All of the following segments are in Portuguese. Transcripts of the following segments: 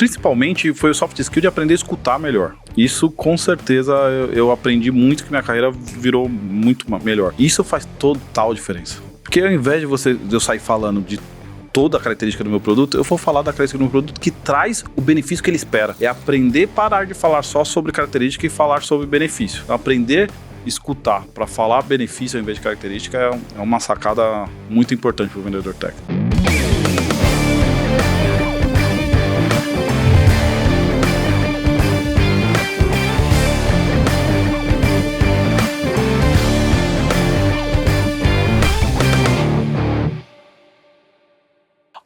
principalmente foi o soft skill de aprender a escutar melhor. Isso, com certeza, eu aprendi muito, que minha carreira virou muito melhor. Isso faz total diferença. Porque ao invés de eu sair falando de toda a característica do meu produto, eu vou falar da característica do meu produto que traz o benefício que ele espera. É aprender a parar de falar só sobre característica e falar sobre benefício. Então, aprender a escutar para falar benefício ao invés de característica é uma sacada muito importante para o vendedor técnico.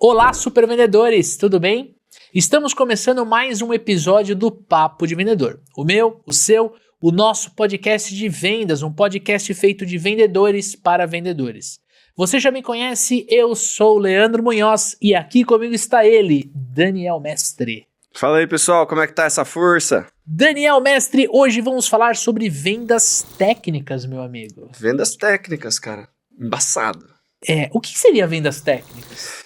Olá, super vendedores, tudo bem? Estamos começando mais um episódio do Papo de Vendedor. O meu, o seu, o nosso podcast de vendas, um podcast feito de vendedores para vendedores. Você já me conhece, eu sou o Leandro Munhoz e aqui comigo está ele, Daniel Mestre. Fala aí, pessoal, como é que tá essa força? Daniel Mestre, hoje vamos falar sobre vendas técnicas, meu amigo. Vendas técnicas, cara. Embaçado. O que seria vendas técnicas?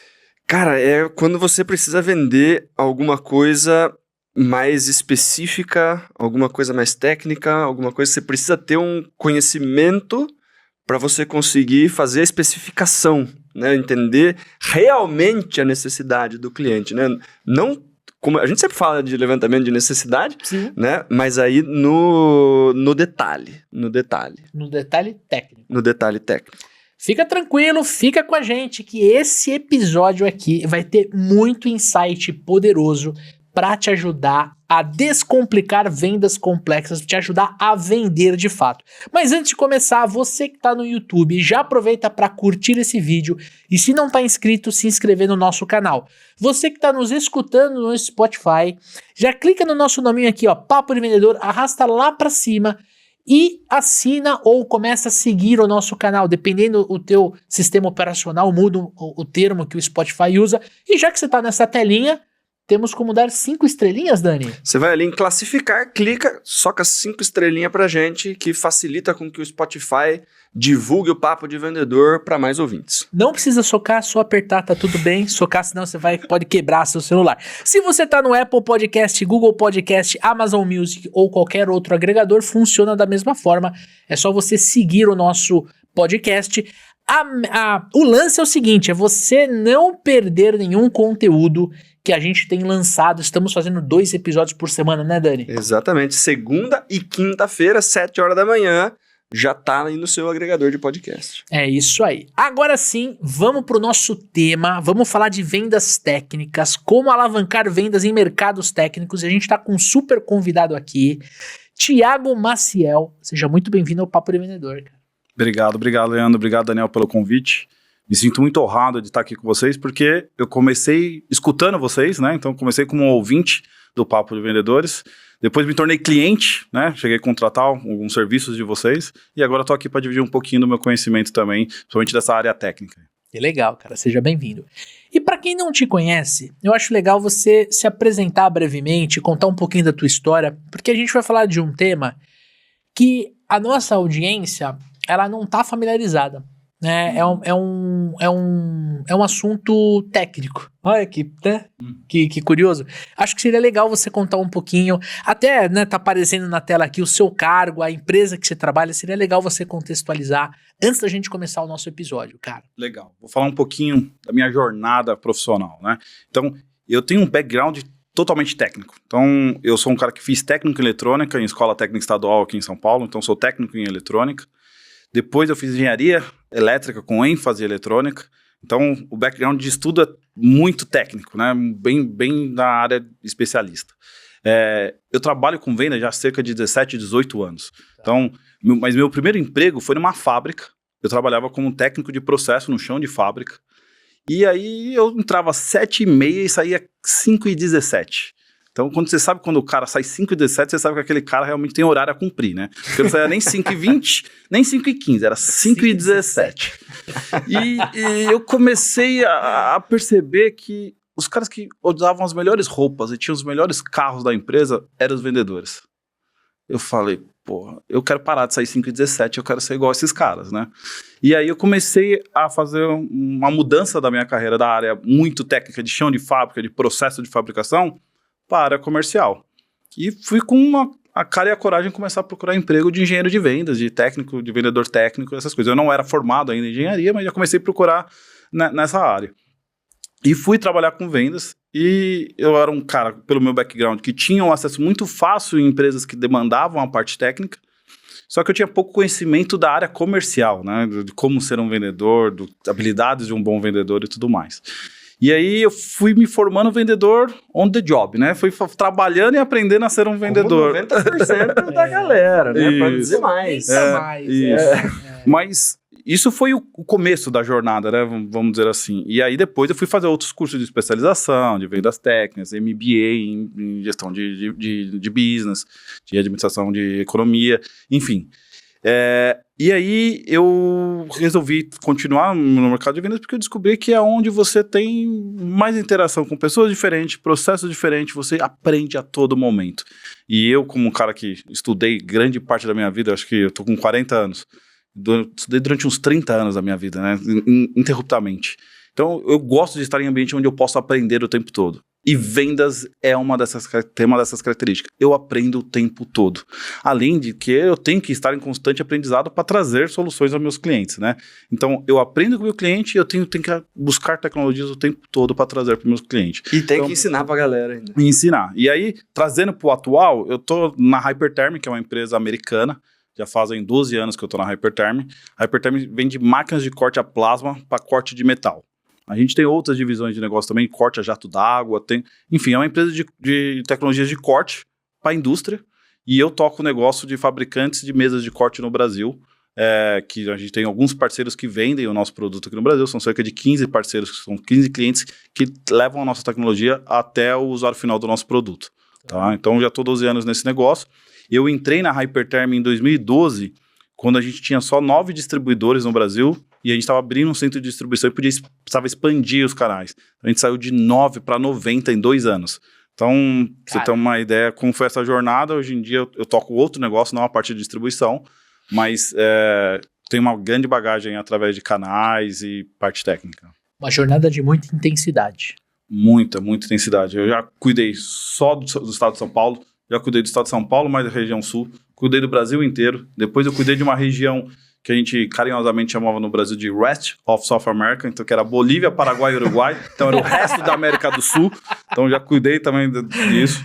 Cara, é quando você precisa vender alguma coisa mais específica, alguma coisa mais técnica, alguma coisa que você precisa ter um conhecimento para você conseguir fazer a especificação, né? Entender realmente a necessidade do cliente, né? Não, como a gente sempre fala de levantamento de necessidade, Sim. Né? Mas aí no detalhe. No detalhe técnico. No detalhe técnico. Fica tranquilo, fica com a gente que esse episódio aqui vai ter muito insight poderoso para te ajudar a descomplicar vendas complexas, te ajudar a vender de fato. Mas antes de começar, você que está no YouTube, já aproveita para curtir esse vídeo e se não está inscrito, se inscrever no nosso canal. Você que está nos escutando no Spotify, já clica no nosso nominho aqui, ó, Papo de Vendedor, arrasta lá para cima e assina ou começa a seguir o nosso canal, dependendo do teu sistema operacional, muda o termo que o Spotify usa. E já que você está nessa telinha, temos como dar 5 estrelinhas, Dani? Você vai ali em classificar, clica, soca 5 estrelinhas pra gente, que facilita com que o Spotify divulgue o Papo de Vendedor para mais ouvintes. Não precisa socar, só apertar, tá tudo bem. Socar, senão você pode quebrar seu celular. Se você tá no Apple Podcast, Google Podcast, Amazon Music ou qualquer outro agregador, funciona da mesma forma. É só você seguir o nosso podcast. O lance é o seguinte, é você não perder nenhum conteúdo que a gente tem lançado. Estamos fazendo 2 episódios por semana, né, Dani? Exatamente. Segunda e quinta-feira, 7 horas da manhã, já tá aí no seu agregador de podcast. É isso aí. Agora sim, vamos pro nosso tema. Vamos falar de vendas técnicas, como alavancar vendas em mercados técnicos. E a gente tá com um super convidado aqui, Thiago Maciel. Seja muito bem-vindo ao Papo de Vendedor, cara. Obrigado, Leandro. Obrigado, Daniel, pelo convite. Me sinto muito honrado de estar aqui com vocês, porque eu comecei escutando vocês, né? Então, comecei como um ouvinte do Papo de Vendedores. Depois me tornei cliente, né? Cheguei a contratar alguns serviços de vocês. E agora estou aqui para dividir um pouquinho do meu conhecimento também, principalmente dessa área técnica. Que legal, cara. Seja bem-vindo. E para quem não te conhece, eu acho legal você se apresentar brevemente, contar um pouquinho da tua história, porque a gente vai falar de um tema que a nossa audiência, ela não está familiarizada. Né? É um assunto técnico. Olha que, né? Que curioso. Acho que seria legal você contar um pouquinho, até, né, tá aparecendo na tela aqui o seu cargo, a empresa que você trabalha, seria legal você contextualizar antes da gente começar o nosso episódio, cara. Legal. Vou falar um pouquinho da minha jornada profissional, né? Então, eu tenho um background totalmente técnico. Então, eu sou um cara que fiz técnico em eletrônica em escola técnica estadual aqui em São Paulo, então sou técnico em eletrônica. Depois eu fiz engenharia elétrica com ênfase em eletrônica. Então, o background de estudo é muito técnico, né? Bem na área especialista. Eu trabalho com venda já há cerca de 17, 18 anos. Então, mas meu primeiro emprego foi numa fábrica. Eu trabalhava como técnico de processo no chão de fábrica. E aí eu entrava às 7h30 e saía às 5h17. Então, quando o cara sai 5h17, você sabe que aquele cara realmente tem horário a cumprir, né? Porque não saia nem 5h20, nem 5h15, era 5h17. E eu comecei a perceber que os caras que usavam as melhores roupas e tinham os melhores carros da empresa eram os vendedores. Eu falei, porra, eu quero parar de sair 5h17, eu quero ser igual a esses caras, né? E aí eu comecei a fazer uma mudança da minha carreira da área muito técnica de chão de fábrica, de processo de fabricação, para a área comercial. E fui com a cara e a coragem de começar a procurar emprego de engenheiro de vendas, de técnico, de vendedor técnico, essas coisas. Eu não era formado ainda em engenharia, mas já comecei a procurar nessa área. E fui trabalhar com vendas, e eu era um cara, pelo meu background, que tinha um acesso muito fácil em empresas que demandavam a parte técnica, só que eu tinha pouco conhecimento da área comercial, né, de como ser um vendedor, habilidades de um bom vendedor e tudo mais. E aí eu fui me formando vendedor on the job, né? Fui trabalhando e aprendendo a ser um vendedor. Como 90% da galera, né? Para dizer mais. Mas isso foi o começo da jornada, né? Vamos dizer assim. E aí depois eu fui fazer outros cursos de especialização, de vendas técnicas, MBA em gestão de business, de administração de economia, enfim. E aí eu resolvi continuar no mercado de vendas porque eu descobri que é onde você tem mais interação com pessoas diferentes, processos diferentes, você aprende a todo momento. E eu, como um cara que estudei grande parte da minha vida, acho que eu tô com 40 anos, estudei durante uns 30 anos da minha vida, né, interruptamente. Então eu gosto de estar em ambiente onde eu posso aprender o tempo todo. E vendas tem uma dessas características. Eu aprendo o tempo todo. Além de que eu tenho que estar em constante aprendizado para trazer soluções aos meus clientes, né? Então, eu aprendo com o meu cliente e eu tenho que buscar tecnologias o tempo todo para trazer para os meus clientes. E tem que ensinar para a galera ainda. Ensinar. E aí, trazendo para o atual, eu estou na Hyperterm, que é uma empresa americana. Já fazem 12 anos que eu estou na Hyperterm. A Hyperterm vende máquinas de corte a plasma para corte de metal. A gente tem outras divisões de negócio também, corte a jato d'água, enfim, é uma empresa de tecnologias de corte para a indústria, e eu toco o negócio de fabricantes de mesas de corte no Brasil, que a gente tem alguns parceiros que vendem o nosso produto aqui no Brasil, são cerca de 15 parceiros, são 15 clientes que levam a nossa tecnologia até o usuário final do nosso produto. Tá? Então já estou 12 anos nesse negócio. Eu entrei na Hyperterm em 2012, quando a gente tinha só 9 distribuidores no Brasil, e a gente estava abrindo um centro de distribuição e precisava expandir os canais. A gente saiu de 9 para 90 em 2 anos. Então, você tem uma ideia como foi essa jornada. Hoje em dia eu toco outro negócio, não a parte de distribuição, mas tem uma grande bagagem através de canais e parte técnica. Uma jornada de muita intensidade. Muita intensidade. Eu já cuidei só do estado de São Paulo, já cuidei do estado de São Paulo, mais da região sul, cuidei do Brasil inteiro. Depois eu cuidei de uma região que a gente carinhosamente chamava no Brasil de Rest of South America, então que era Bolívia, Paraguai e Uruguai, então era o resto da América do Sul, então já cuidei também disso.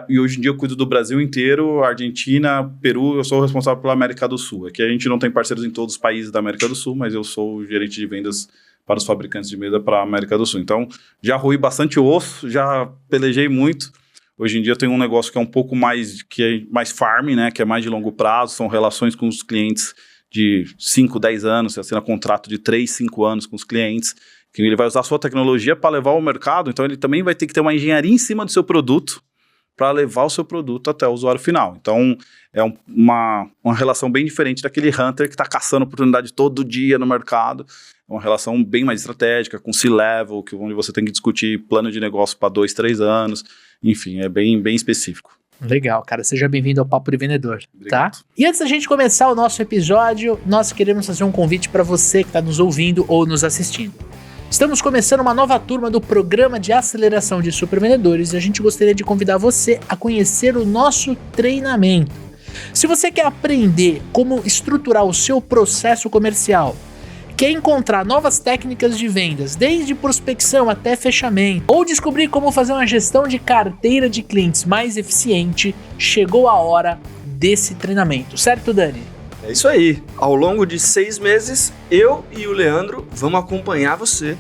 E hoje em dia eu cuido do Brasil inteiro, Argentina, Peru, eu sou o responsável pela América do Sul. Aqui a gente não tem parceiros em todos os países da América do Sul, mas eu sou o gerente de vendas para os fabricantes de mesa para a América do Sul. Então já roí bastante osso, já pelejei muito. Hoje em dia eu tenho um negócio que é um pouco mais, que é mais farm, né, que é mais de longo prazo, são relações com os clientes de 5, 10 anos, você assina contrato de 3, 5 anos com os clientes, que ele vai usar a sua tecnologia para levar ao mercado, então ele também vai ter que ter uma engenharia em cima do seu produto para levar o seu produto até o usuário final. Então, é uma relação bem diferente daquele hunter que está caçando oportunidade todo dia no mercado. É uma relação bem mais estratégica, com C-level, onde você tem que discutir plano de negócio para 2, 3 anos. Enfim, é bem específico. Legal, cara. Seja bem-vindo ao Papo de Vendedor, Obrigado. Tá? E antes da gente começar o nosso episódio, nós queremos fazer um convite para você que está nos ouvindo ou nos assistindo. Estamos começando uma nova turma do Programa de Aceleração de Supervendedores e a gente gostaria de convidar você a conhecer o nosso treinamento. Se você quer aprender como estruturar o seu processo comercial, quer encontrar novas técnicas de vendas, desde prospecção até fechamento, ou descobrir como fazer uma gestão de carteira de clientes mais eficiente, chegou a hora desse treinamento, certo, Dani? É isso aí. Ao longo de 6 meses, eu e o Leandro vamos acompanhar você.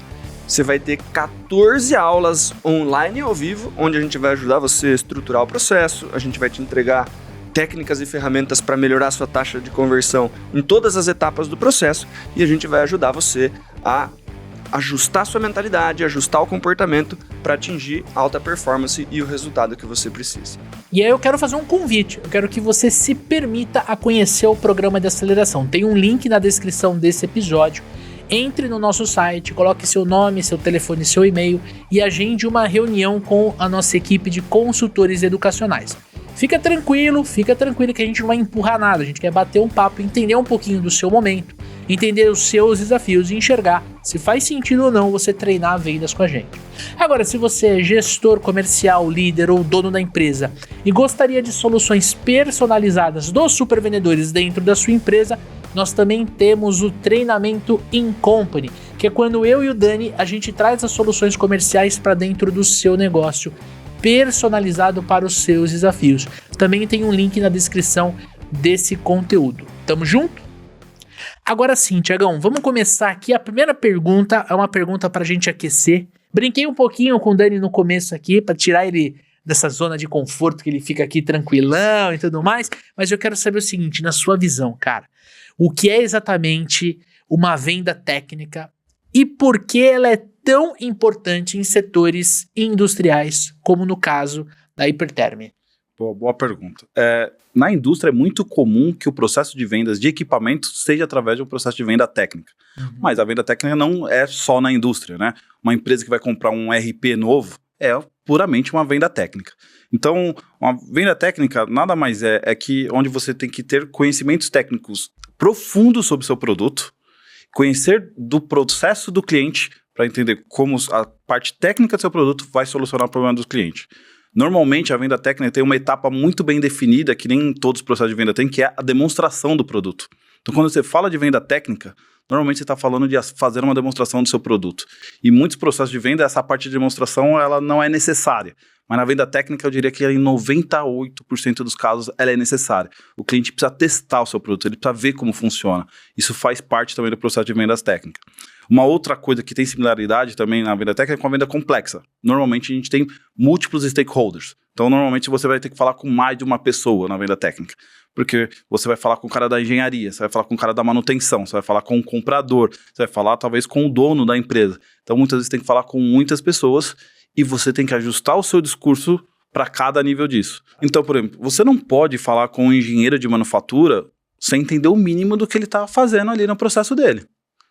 Você vai ter 14 aulas online e ao vivo, onde a gente vai ajudar você a estruturar o processo, a gente vai te entregar técnicas e ferramentas para melhorar a sua taxa de conversão em todas as etapas do processo e a gente vai ajudar você a ajustar sua mentalidade, ajustar o comportamento para atingir alta performance e o resultado que você precisa. E aí eu quero fazer um convite, eu quero que você se permita a conhecer o programa de aceleração. Tem um link na descrição desse episódio. Entre no nosso site, coloque seu nome, seu telefone, seu e-mail e agende uma reunião com a nossa equipe de consultores educacionais. Fica tranquilo que a gente não vai empurrar nada, a gente quer bater um papo, entender um pouquinho do seu momento, entender os seus desafios e enxergar se faz sentido ou não você treinar vendas com a gente. Agora, se você é gestor comercial, líder ou dono da empresa e gostaria de soluções personalizadas dos super vendedores dentro da sua empresa, nós também temos o treinamento in company, que é quando eu e o Dani a gente traz as soluções comerciais para dentro do seu negócio, personalizado para os seus desafios. Também tem um link na descrição desse conteúdo. Tamo junto? Agora sim, Tiagão, vamos começar aqui. A primeira pergunta é uma pergunta pra gente aquecer. Brinquei um pouquinho com o Dani no começo aqui, pra tirar ele dessa zona de conforto que ele fica aqui tranquilão e tudo mais, mas eu quero saber o seguinte, na sua visão, cara, o que é exatamente uma venda técnica e por que ela é tão importante em setores industriais, como no caso da Hypertherm? Boa pergunta. Na indústria é muito comum que o processo de vendas de equipamentos seja através de um processo de venda técnica. Mas a venda técnica não é só na indústria, né? Uma empresa que vai comprar um RP novo é puramente uma venda técnica. Então, uma venda técnica nada mais é que onde você tem que ter conhecimentos técnicos profundos sobre o seu produto, conhecer do processo do cliente para entender como a parte técnica do seu produto vai solucionar o problema do cliente. Normalmente, a venda técnica tem uma etapa muito bem definida, que nem todos os processos de venda têm, que é a demonstração do produto. Então, quando você fala de venda técnica, normalmente você está falando de fazer uma demonstração do seu produto. E muitos processos de venda, essa parte de demonstração, ela não é necessária. Mas na venda técnica, eu diria que em 98% dos casos, ela é necessária. O cliente precisa testar o seu produto, ele precisa ver como funciona. Isso faz parte também do processo de vendas técnicas. Uma outra coisa que tem similaridade também na venda técnica é com a venda complexa. Normalmente a gente tem múltiplos stakeholders. Então normalmente você vai ter que falar com mais de uma pessoa na venda técnica. Porque você vai falar com o cara da engenharia, você vai falar com o cara da manutenção, você vai falar com o comprador, você vai falar talvez com o dono da empresa. Então muitas vezes tem que falar com muitas pessoas e você tem que ajustar o seu discurso para cada nível disso. Então, por exemplo, você não pode falar com um engenheiro de manufatura sem entender o mínimo do que ele está fazendo ali no processo dele.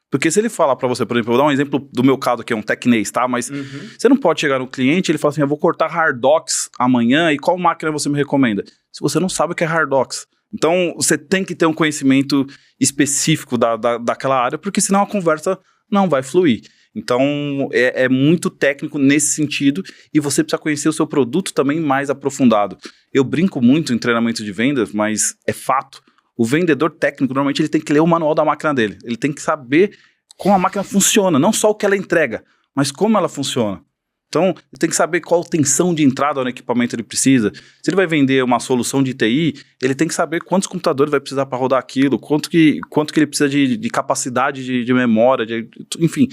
Porque se ele falar para você, por exemplo, eu vou dar um exemplo do meu caso aqui, é um tecnês, tá? Mas você não pode chegar no cliente e ele falar assim, eu vou cortar Hardox amanhã e qual máquina você me recomenda? Se você não sabe o que é Hardox. Então, você tem que ter um conhecimento específico daquela área, porque senão a conversa não vai fluir. Então, é muito técnico nesse sentido e você precisa conhecer o seu produto também mais aprofundado. Eu brinco muito em treinamento de vendas, mas é fato. O vendedor técnico, normalmente, ele tem que ler o manual da máquina dele. Ele tem que saber como a máquina funciona, não só o que ela entrega, mas como ela funciona. Então, ele tem que saber qual tensão de entrada no equipamento ele precisa. Se ele vai vender uma solução de TI, ele tem que saber quantos computadores vai precisar para rodar aquilo, quanto que ele precisa de capacidade de memória, enfim,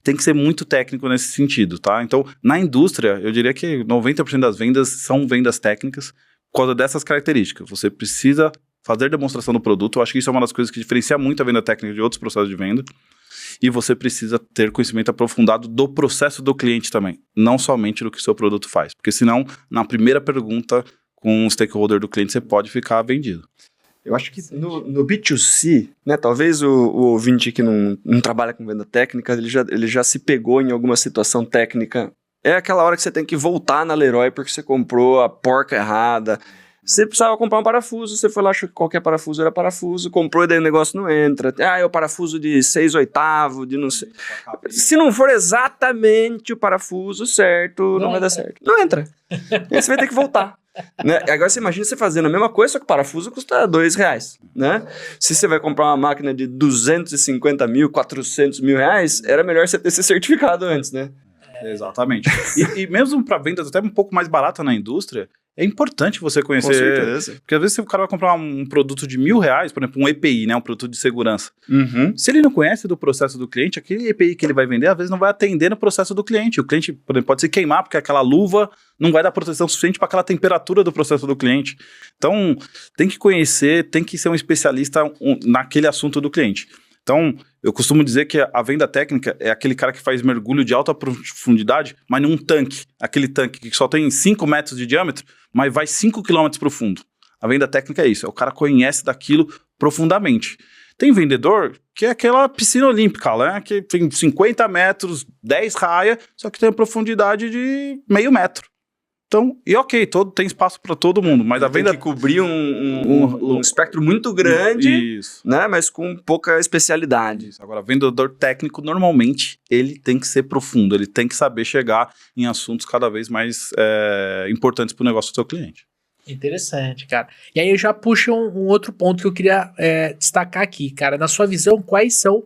tem que ser muito técnico nesse sentido, tá? Então, na indústria, eu diria que 90% das vendas são vendas técnicas por causa dessas características. Você precisa fazer demonstração do produto. Eu acho que isso é uma das coisas que diferencia muito a venda técnica de outros processos de venda. E você precisa ter conhecimento aprofundado do processo do cliente também, não somente do que o seu produto faz. Porque senão, na primeira pergunta com o stakeholder do cliente, você pode ficar vendido. Eu acho que no B2C, né, talvez o ouvinte que não trabalha com venda técnica, ele já se pegou em alguma situação técnica. É aquela hora que você tem que voltar na Leroy porque você comprou a porca errada. Você precisava comprar um parafuso, você foi lá, achou que qualquer parafuso era parafuso, comprou e daí o negócio não entra. Ah, é o parafuso de 6/8, de não sei. Se não for exatamente o parafuso certo, não vai dar certo. Não entra. Aí você vai ter que voltar. Né? Agora você imagina você fazendo a mesma coisa, só que o parafuso custa R$2, né? Se você vai comprar uma máquina de 250 mil, 400 mil reais, era melhor você ter esse certificado antes, né? Exatamente. E mesmo para vendas até um pouco mais barata na indústria, é importante você conhecer. Com certeza. Porque às vezes o cara vai comprar um produto de R$1.000, por exemplo, um EPI, né? Um produto de segurança. Se ele não conhece do processo do cliente, aquele EPI que ele vai vender, às vezes não vai atender no processo do cliente. O cliente, por exemplo, pode se queimar, porque aquela luva não vai dar proteção suficiente para aquela temperatura do processo do cliente. Então, tem que conhecer, tem que ser um especialista naquele assunto do cliente. Então, eu costumo dizer que a venda técnica é aquele cara que faz mergulho de alta profundidade, mas num tanque. Aquele tanque que só tem 5 metros de diâmetro, mas vai 5 quilômetros para o fundo. A venda técnica é isso, o cara conhece daquilo profundamente. Tem vendedor que é aquela piscina olímpica, né? Que tem 50 metros, 10 raia, só que tem a profundidade de meio metro. Então, e ok, tem espaço para todo mundo, mas a venda... Tem que cobrir um espectro muito grande, Isso. né? Mas com pouca especialidade. Isso. Agora, vendedor técnico, normalmente, ele tem que ser profundo, ele tem que saber chegar em assuntos cada vez mais importantes para o negócio do seu cliente. Interessante, cara. E aí eu já puxo um outro ponto que eu queria destacar aqui, cara. Na sua visão, quais são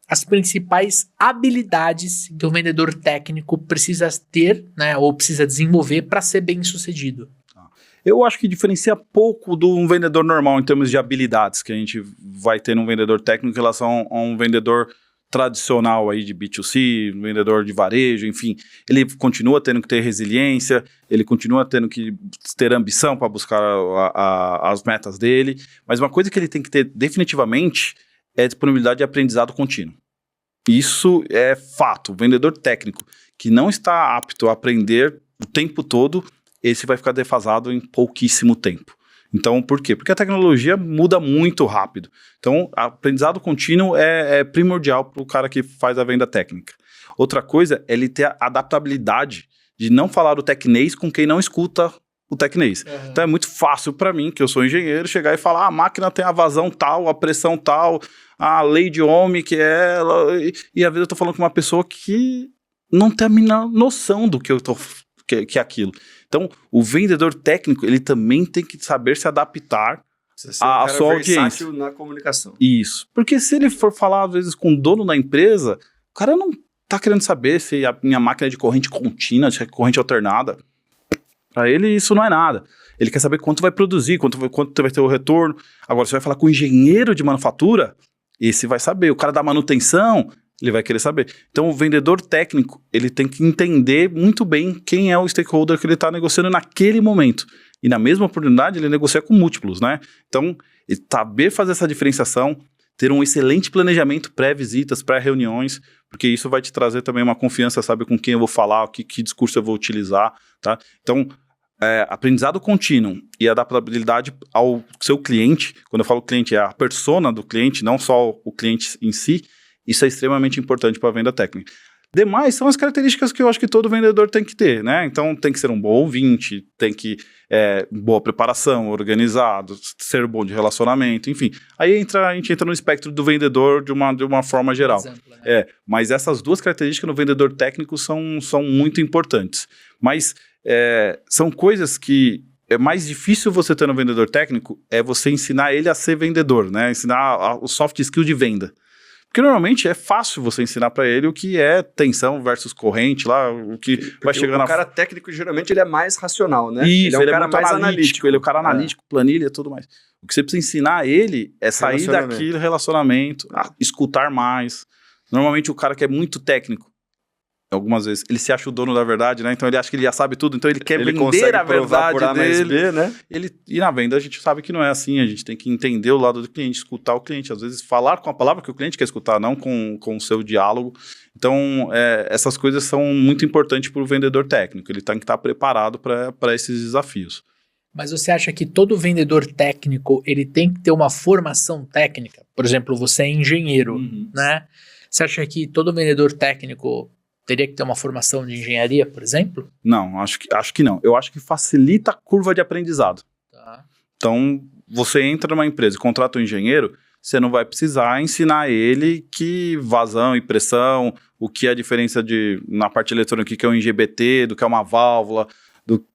as principais habilidades que o vendedor técnico precisa ter, né, ou precisa desenvolver para ser bem sucedido? Eu acho que diferencia pouco de um vendedor normal em termos de habilidades que a gente vai ter num vendedor técnico em relação a um vendedor tradicional aí de B2C, um vendedor de varejo, enfim. Ele continua tendo que ter resiliência, ele continua tendo que ter ambição para buscar as metas dele, mas uma coisa que ele tem que ter definitivamente é disponibilidade de aprendizado contínuo. Isso é fato. O vendedor técnico que não está apto a aprender o tempo todo, esse vai ficar defasado em pouquíssimo tempo. Então, por quê? Porque a tecnologia muda muito rápido. Então, aprendizado contínuo é primordial para o cara que faz a venda técnica. Outra coisa é ele ter a adaptabilidade de não falar o tecnês com quem não escuta o tecnês. Uhum. Então, é muito fácil para mim, que eu sou engenheiro, chegar e falar a máquina tem a vazão tal, a pressão tal, a lei de Ohm que é ela... E às vezes eu estou falando com uma pessoa que não tem a mínima noção do que eu estou... Que é aquilo. Então, o vendedor técnico, ele também tem que saber se adaptar à sua audiência. Na comunicação. Isso. Porque se ele for falar, às vezes, com o dono da empresa, o cara não tá querendo saber se a minha máquina é de corrente contínua, se é corrente alternada. Para ele, isso não é nada. Ele quer saber quanto vai produzir, quanto vai ter o retorno. Agora, você vai falar com o engenheiro de manufatura, esse vai saber. O cara da manutenção... ele vai querer saber. Então, o vendedor técnico, ele tem que entender muito bem quem é o stakeholder que ele está negociando naquele momento. E na mesma oportunidade, ele negocia com múltiplos, né? Então, saber fazer essa diferenciação, ter um excelente planejamento pré-visitas, pré-reuniões, porque isso vai te trazer também uma confiança, sabe, com quem eu vou falar, que discurso eu vou utilizar, tá? Então, aprendizado contínuo e adaptabilidade ao seu cliente, quando eu falo cliente, é a persona do cliente, não só o cliente em si. Isso é extremamente importante para a venda técnica. Demais são as características que eu acho que todo vendedor tem que ter, né? Então, tem que ser um bom ouvinte, tem que boa preparação, organizado, ser bom de relacionamento, enfim. Aí a gente entra no espectro do vendedor de uma forma geral. Exemplo, né? Mas essas duas características no vendedor técnico são muito importantes. Mas são coisas que é mais difícil você ter no vendedor técnico, é você ensinar ele a ser vendedor, né? Ensinar o soft skill de venda. Porque normalmente é fácil você ensinar para ele o que é tensão versus corrente, lá, o que vai chegar na... O cara técnico, geralmente, ele é mais racional, né? Isso, ele é um cara mais analítico. Ele é o cara analítico, planilha e tudo mais. O que você precisa ensinar ele é sair daquele relacionamento, escutar mais. Normalmente o cara que é muito técnico, algumas vezes, ele se acha o dono da verdade, né? Então ele acha que ele já sabe tudo, então ele quer vender a verdade por A mais B, né? E na venda a gente sabe que não é assim, a gente tem que entender o lado do cliente, escutar o cliente, às vezes falar com a palavra que o cliente quer escutar, não com o seu diálogo. Então, essas coisas são muito importantes para o vendedor técnico, ele tem que estar preparado para esses desafios. Mas você acha que todo vendedor técnico, ele tem que ter uma formação técnica? Por exemplo, você é engenheiro, né? Você acha que todo vendedor técnico teria que ter uma formação de engenharia, por exemplo? Não, acho que não. Eu acho que facilita a curva de aprendizado. Tá. Então, você entra numa empresa e contrata um engenheiro, você não vai precisar ensinar ele que vazão e pressão, o que é a diferença na parte eletrônica, o que é um IGBT, do que é uma válvula,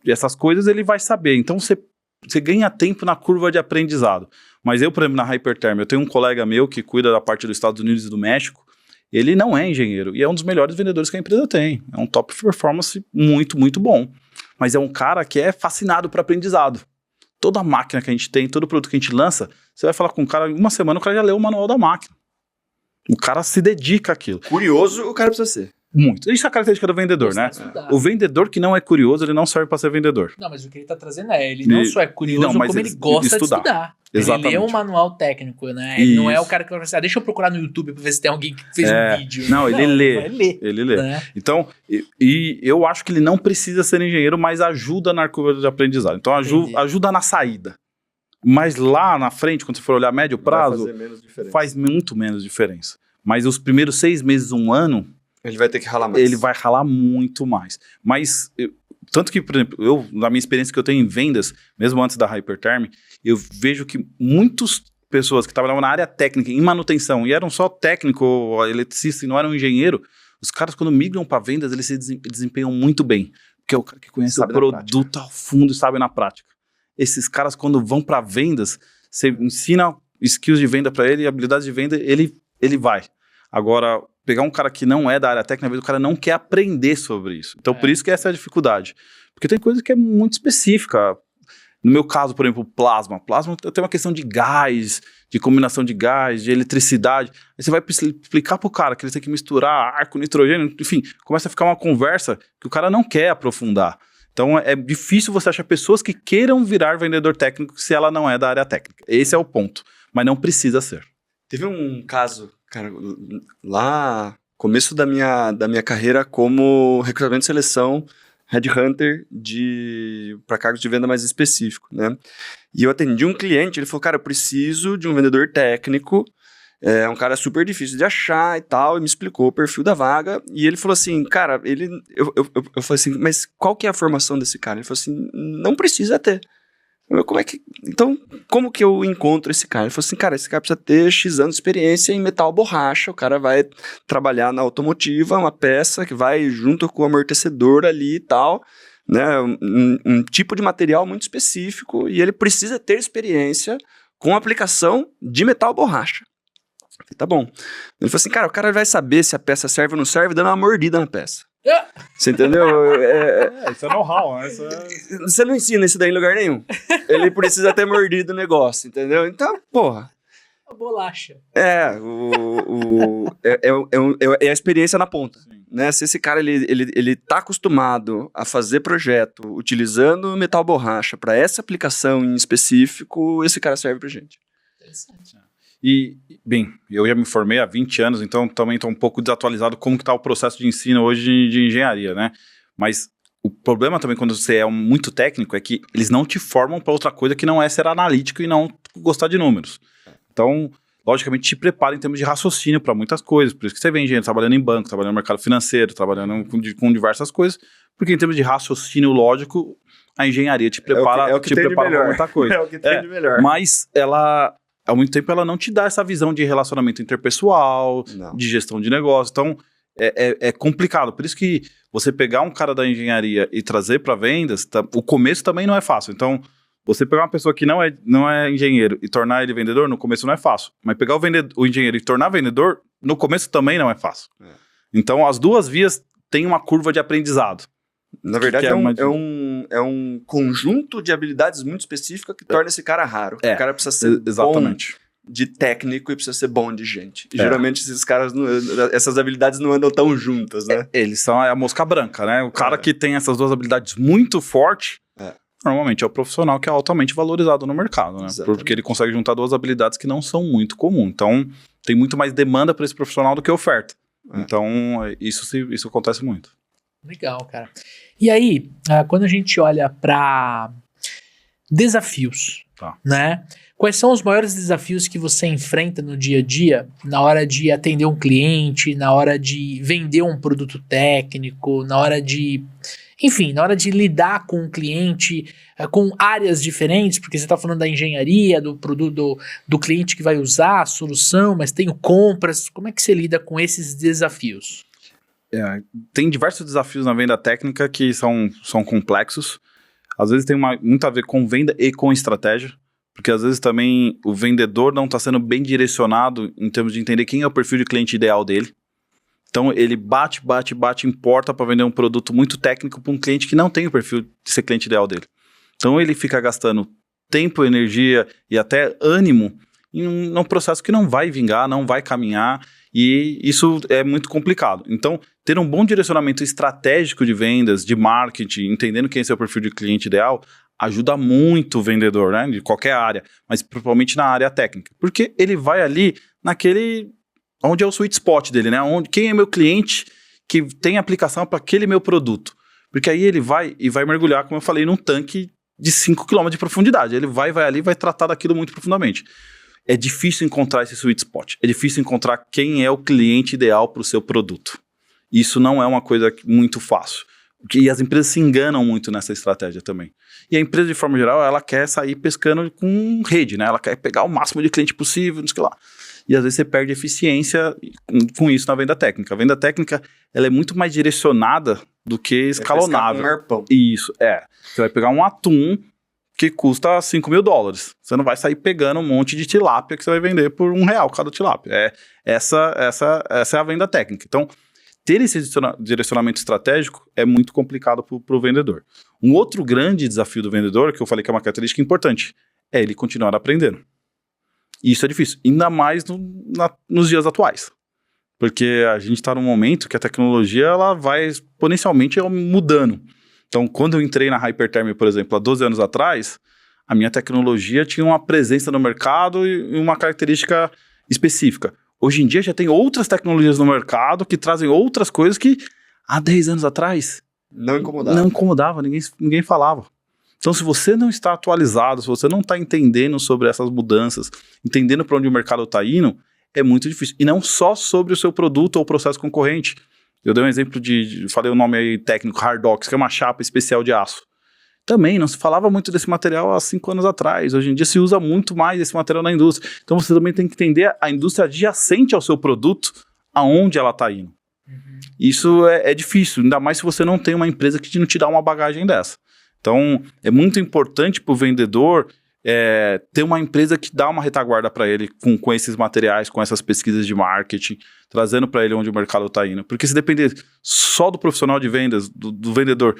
essas coisas ele vai saber. Então, você ganha tempo na curva de aprendizado. Mas eu, por exemplo, na Hyperterm, eu tenho um colega meu que cuida da parte dos Estados Unidos e do México. Ele não é engenheiro e é um dos melhores vendedores que a empresa tem. É um top performance muito, muito bom. Mas é um cara que é fascinado por aprendizado. Toda máquina que a gente tem, todo produto que a gente lança, você vai falar com um cara, em uma semana o cara já leu o manual da máquina. O cara se dedica àquilo. Curioso o cara precisa ser. Muito. Isso é a característica do vendedor, né? O vendedor que não é curioso, ele não serve para ser vendedor. Não, mas o que ele está trazendo ele não só é curioso, como ele gosta de estudar. Exatamente. Ele lê um manual técnico, né? Ele não é o cara que vai pensar, deixa eu procurar no YouTube para ver se tem alguém que fez um vídeo. Não, ele lê. Ele lê. Né? Então, e eu acho que ele não precisa ser engenheiro, mas ajuda na curva de aprendizado. Então, ajuda na saída. Mas lá na frente, quando você for olhar médio prazo, faz muito menos diferença. Mas os primeiros 6 meses, 1 ano... ele vai ter que ralar mais. Ele vai ralar muito mais. Mas Tanto que, por exemplo, eu, na minha experiência que eu tenho em vendas, mesmo antes da Hyperterm, eu vejo que muitas pessoas que trabalhavam na área técnica, em manutenção, e eram só técnico ou eletricista e não eram engenheiro, os caras, quando migram para vendas, eles se desempenham muito bem. Porque é o cara que conhece Sabe o produto ao fundo e sabe na prática. Esses caras, quando vão para vendas, você ensina skills de venda para ele, habilidades de venda, ele vai. Agora, pegar um cara que não é da área técnica, às vezes o cara não quer aprender sobre isso. Então, por isso que essa é a dificuldade. Porque tem coisa que é muito específica. No meu caso, por exemplo, plasma. Plasma tem uma questão de gás, de combinação de gás, de eletricidade. Aí você vai explicar pro cara que ele tem que misturar ar com nitrogênio. Enfim, começa a ficar uma conversa que o cara não quer aprofundar. Então, é difícil você achar pessoas que queiram virar vendedor técnico se ela não é da área técnica. Esse é o ponto. Mas não precisa ser. Teve um caso, cara, lá começo da minha carreira como recrutamento e seleção, headhunter para cargos de venda mais específico, né? E eu atendi um cliente, ele falou, cara, eu preciso de um vendedor técnico, é um cara super difícil de achar e tal, e me explicou o perfil da vaga, e ele falou assim, cara, eu falei assim, mas qual que é a formação desse cara? Ele falou assim, não precisa ter. Então, como que eu encontro esse cara? Ele falou assim, cara, esse cara precisa ter X anos de experiência em metal borracha, o cara vai trabalhar na automotiva, uma peça que vai junto com o amortecedor ali e tal, né, um tipo de material muito específico, e ele precisa ter experiência com aplicação de metal borracha. Eu falei, tá bom. Ele falou assim, cara, o cara vai saber se a peça serve ou não serve dando uma mordida na peça. Você entendeu? Isso é know-how, né? Você não ensina isso daí em lugar nenhum. Ele precisa ter mordido o negócio, entendeu? Então, porra. A bolacha. É a experiência na ponta. Né? Se esse cara ele tá acostumado a fazer projeto utilizando metal borracha para essa aplicação em específico, esse cara serve pra gente. Interessante. E, bem, eu já me formei há 20 anos, então também estou um pouco desatualizado como que está o processo de ensino hoje de engenharia, né? Mas o problema também quando você é muito técnico é que eles não te formam para outra coisa que não é ser analítico e não gostar de números. Então, logicamente, te prepara em termos de raciocínio para muitas coisas. Por isso que você vê engenheiro trabalhando em banco, trabalhando no mercado financeiro, trabalhando com diversas coisas, porque em termos de raciocínio lógico, a engenharia te prepara para muita coisa. É o que tem de melhor. Mas ela... Ao mesmo tempo, ela não te dá essa visão de relacionamento interpessoal, de gestão de negócio. Então, é complicado. Por isso que você pegar um cara da engenharia e trazer para vendas, o começo também não é fácil. Então, você pegar uma pessoa que não é engenheiro e tornar ele vendedor, no começo não é fácil. Mas pegar o engenheiro e tornar vendedor, no começo também não é fácil. Então, as duas vias têm uma curva de aprendizado. Na verdade, é um conjunto de habilidades muito específicas que torna esse cara raro. O cara precisa ser bom de técnico e precisa ser bom de gente. E geralmente esses caras, essas habilidades não andam tão juntas, né? Eles são a mosca branca, né? O cara que tem essas duas habilidades muito fortes, normalmente é o profissional que é altamente valorizado no mercado, né? Exatamente. Porque ele consegue juntar duas habilidades que não são muito comuns. Então, tem muito mais demanda para esse profissional do que oferta. Então, isso acontece muito. Legal, cara. E aí, quando a gente olha para desafios, né? Quais são os maiores desafios que você enfrenta no dia a dia, na hora de atender um cliente, na hora de vender um produto técnico, na hora de... Enfim, na hora de lidar com um cliente, com áreas diferentes, porque você está falando da engenharia, do produto, do cliente que vai usar a solução, mas tem o compras. Como é que você lida com esses desafios? Tem diversos desafios na venda técnica que são complexos. Às vezes tem muito a ver com venda e com estratégia, porque às vezes também o vendedor não está sendo bem direcionado em termos de entender quem é o perfil de cliente ideal dele. Então ele bate em porta para vender um produto muito técnico para um cliente que não tem o perfil de ser cliente ideal dele. Então ele fica gastando tempo, energia e até ânimo em um processo que não vai vingar, não vai caminhar, e isso é muito complicado. Então, ter um bom direcionamento estratégico de vendas, de marketing, entendendo quem é seu perfil de cliente ideal, ajuda muito o vendedor, né, de qualquer área, mas principalmente na área técnica, porque ele vai ali naquele, onde é o sweet spot dele, né, quem é meu cliente que tem aplicação para aquele meu produto, porque aí ele vai mergulhar, como eu falei, num tanque de 5 km de profundidade, ele vai ali, vai tratar daquilo muito profundamente. É difícil encontrar esse sweet spot, é difícil encontrar quem é o cliente ideal para o seu produto. Isso não é uma coisa muito fácil. E as empresas se enganam muito nessa estratégia também. E a empresa, de forma geral, ela quer sair pescando com rede, né? Ela quer pegar o máximo de cliente possível, não sei o que lá. E às vezes você perde eficiência com isso na venda técnica. A venda técnica, ela é muito mais direcionada do que escalonável. Um arpão. Isso, Você vai pegar um atum que custa $5.000. Você não vai sair pegando um monte de tilápia que você vai vender por R$1 cada tilápia. Essa é a venda técnica. Então, ter esse direcionamento estratégico é muito complicado para o vendedor. Um outro grande desafio do vendedor, que eu falei que é uma característica importante, é ele continuar aprendendo. E isso é difícil, ainda mais nos dias atuais. Porque a gente está num momento que a tecnologia ela vai exponencialmente mudando. Então, quando eu entrei na Hyperterm, por exemplo, há 12 anos atrás, a minha tecnologia tinha uma presença no mercado e uma característica específica. Hoje em dia já tem outras tecnologias no mercado que trazem outras coisas que há 10 anos atrás não incomodava, ninguém falava. Então, se você não está atualizado, se você não está entendendo sobre essas mudanças, entendendo para onde o mercado está indo, é muito difícil. E não só sobre o seu produto ou processo concorrente. Eu dei um exemplo falei o nome aí técnico, Hardox, que é uma chapa especial de aço. Também não se falava muito desse material há 5 anos atrás. Hoje em dia se usa muito mais esse material na indústria. Então você também tem que entender a indústria adjacente ao seu produto, aonde ela está indo. Uhum. Isso é difícil, ainda mais se você não tem uma empresa que não te dá uma bagagem dessa. Então é muito importante para o vendedor ter uma empresa que dá uma retaguarda para ele com esses materiais, com essas pesquisas de marketing, trazendo para ele onde o mercado está indo. Porque se depender só do profissional de vendas, do vendedor,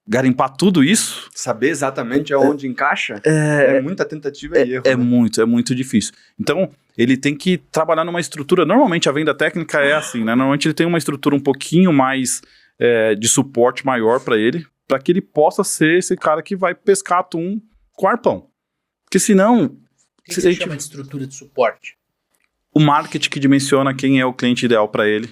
garimpar tudo isso... Saber exatamente aonde encaixa, é muita tentativa e erro. É muito difícil. Então, ele tem que trabalhar numa estrutura... Normalmente, a venda técnica é assim, né? Normalmente, ele tem uma estrutura um pouquinho mais de suporte maior para ele, para que ele possa ser esse cara que vai pescar atum com arpão. Porque senão... O que você chama de estrutura de suporte? O marketing que dimensiona quem é o cliente ideal para ele.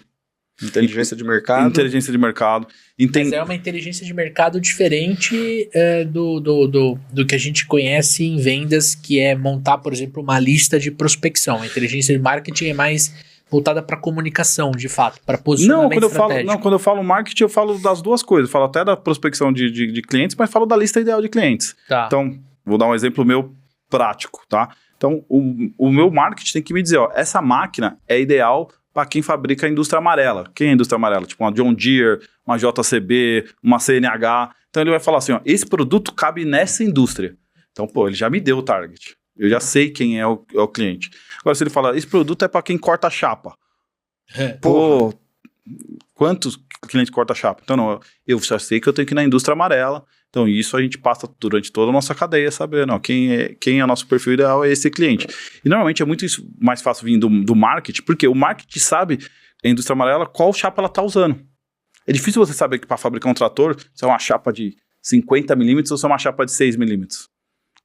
Inteligência de mercado. Mas é uma inteligência de mercado diferente do que a gente conhece em vendas, que é montar, por exemplo, uma lista de prospecção. A inteligência de marketing é mais voltada para comunicação, de fato, para posicionamento estratégico. Quando eu falo marketing, eu falo das duas coisas. Eu falo até da prospecção de clientes, mas falo da lista ideal de clientes. Tá. Então, vou dar um exemplo meu prático, tá? Então, o meu marketing tem que me dizer, essa máquina é ideal para quem fabrica a indústria amarela. Quem é a indústria amarela? Tipo uma John Deere, uma JCB, uma CNH. Então ele vai falar assim, esse produto cabe nessa indústria. Então, ele já me deu o target. Eu já sei quem é o cliente. Agora, se ele falar, esse produto é para quem corta chapa. Quantos clientes corta chapa? Então, não, eu já sei que eu tenho que ir na indústria amarela. Então, isso a gente passa durante toda a nossa cadeia, sabendo quem é o nosso perfil ideal é esse cliente. E normalmente é muito mais fácil vir do marketing, porque o marketing sabe, a indústria amarela, qual chapa ela está usando. É difícil você saber que para fabricar um trator, se é uma chapa de 50 milímetros ou se é uma chapa de 6 milímetros.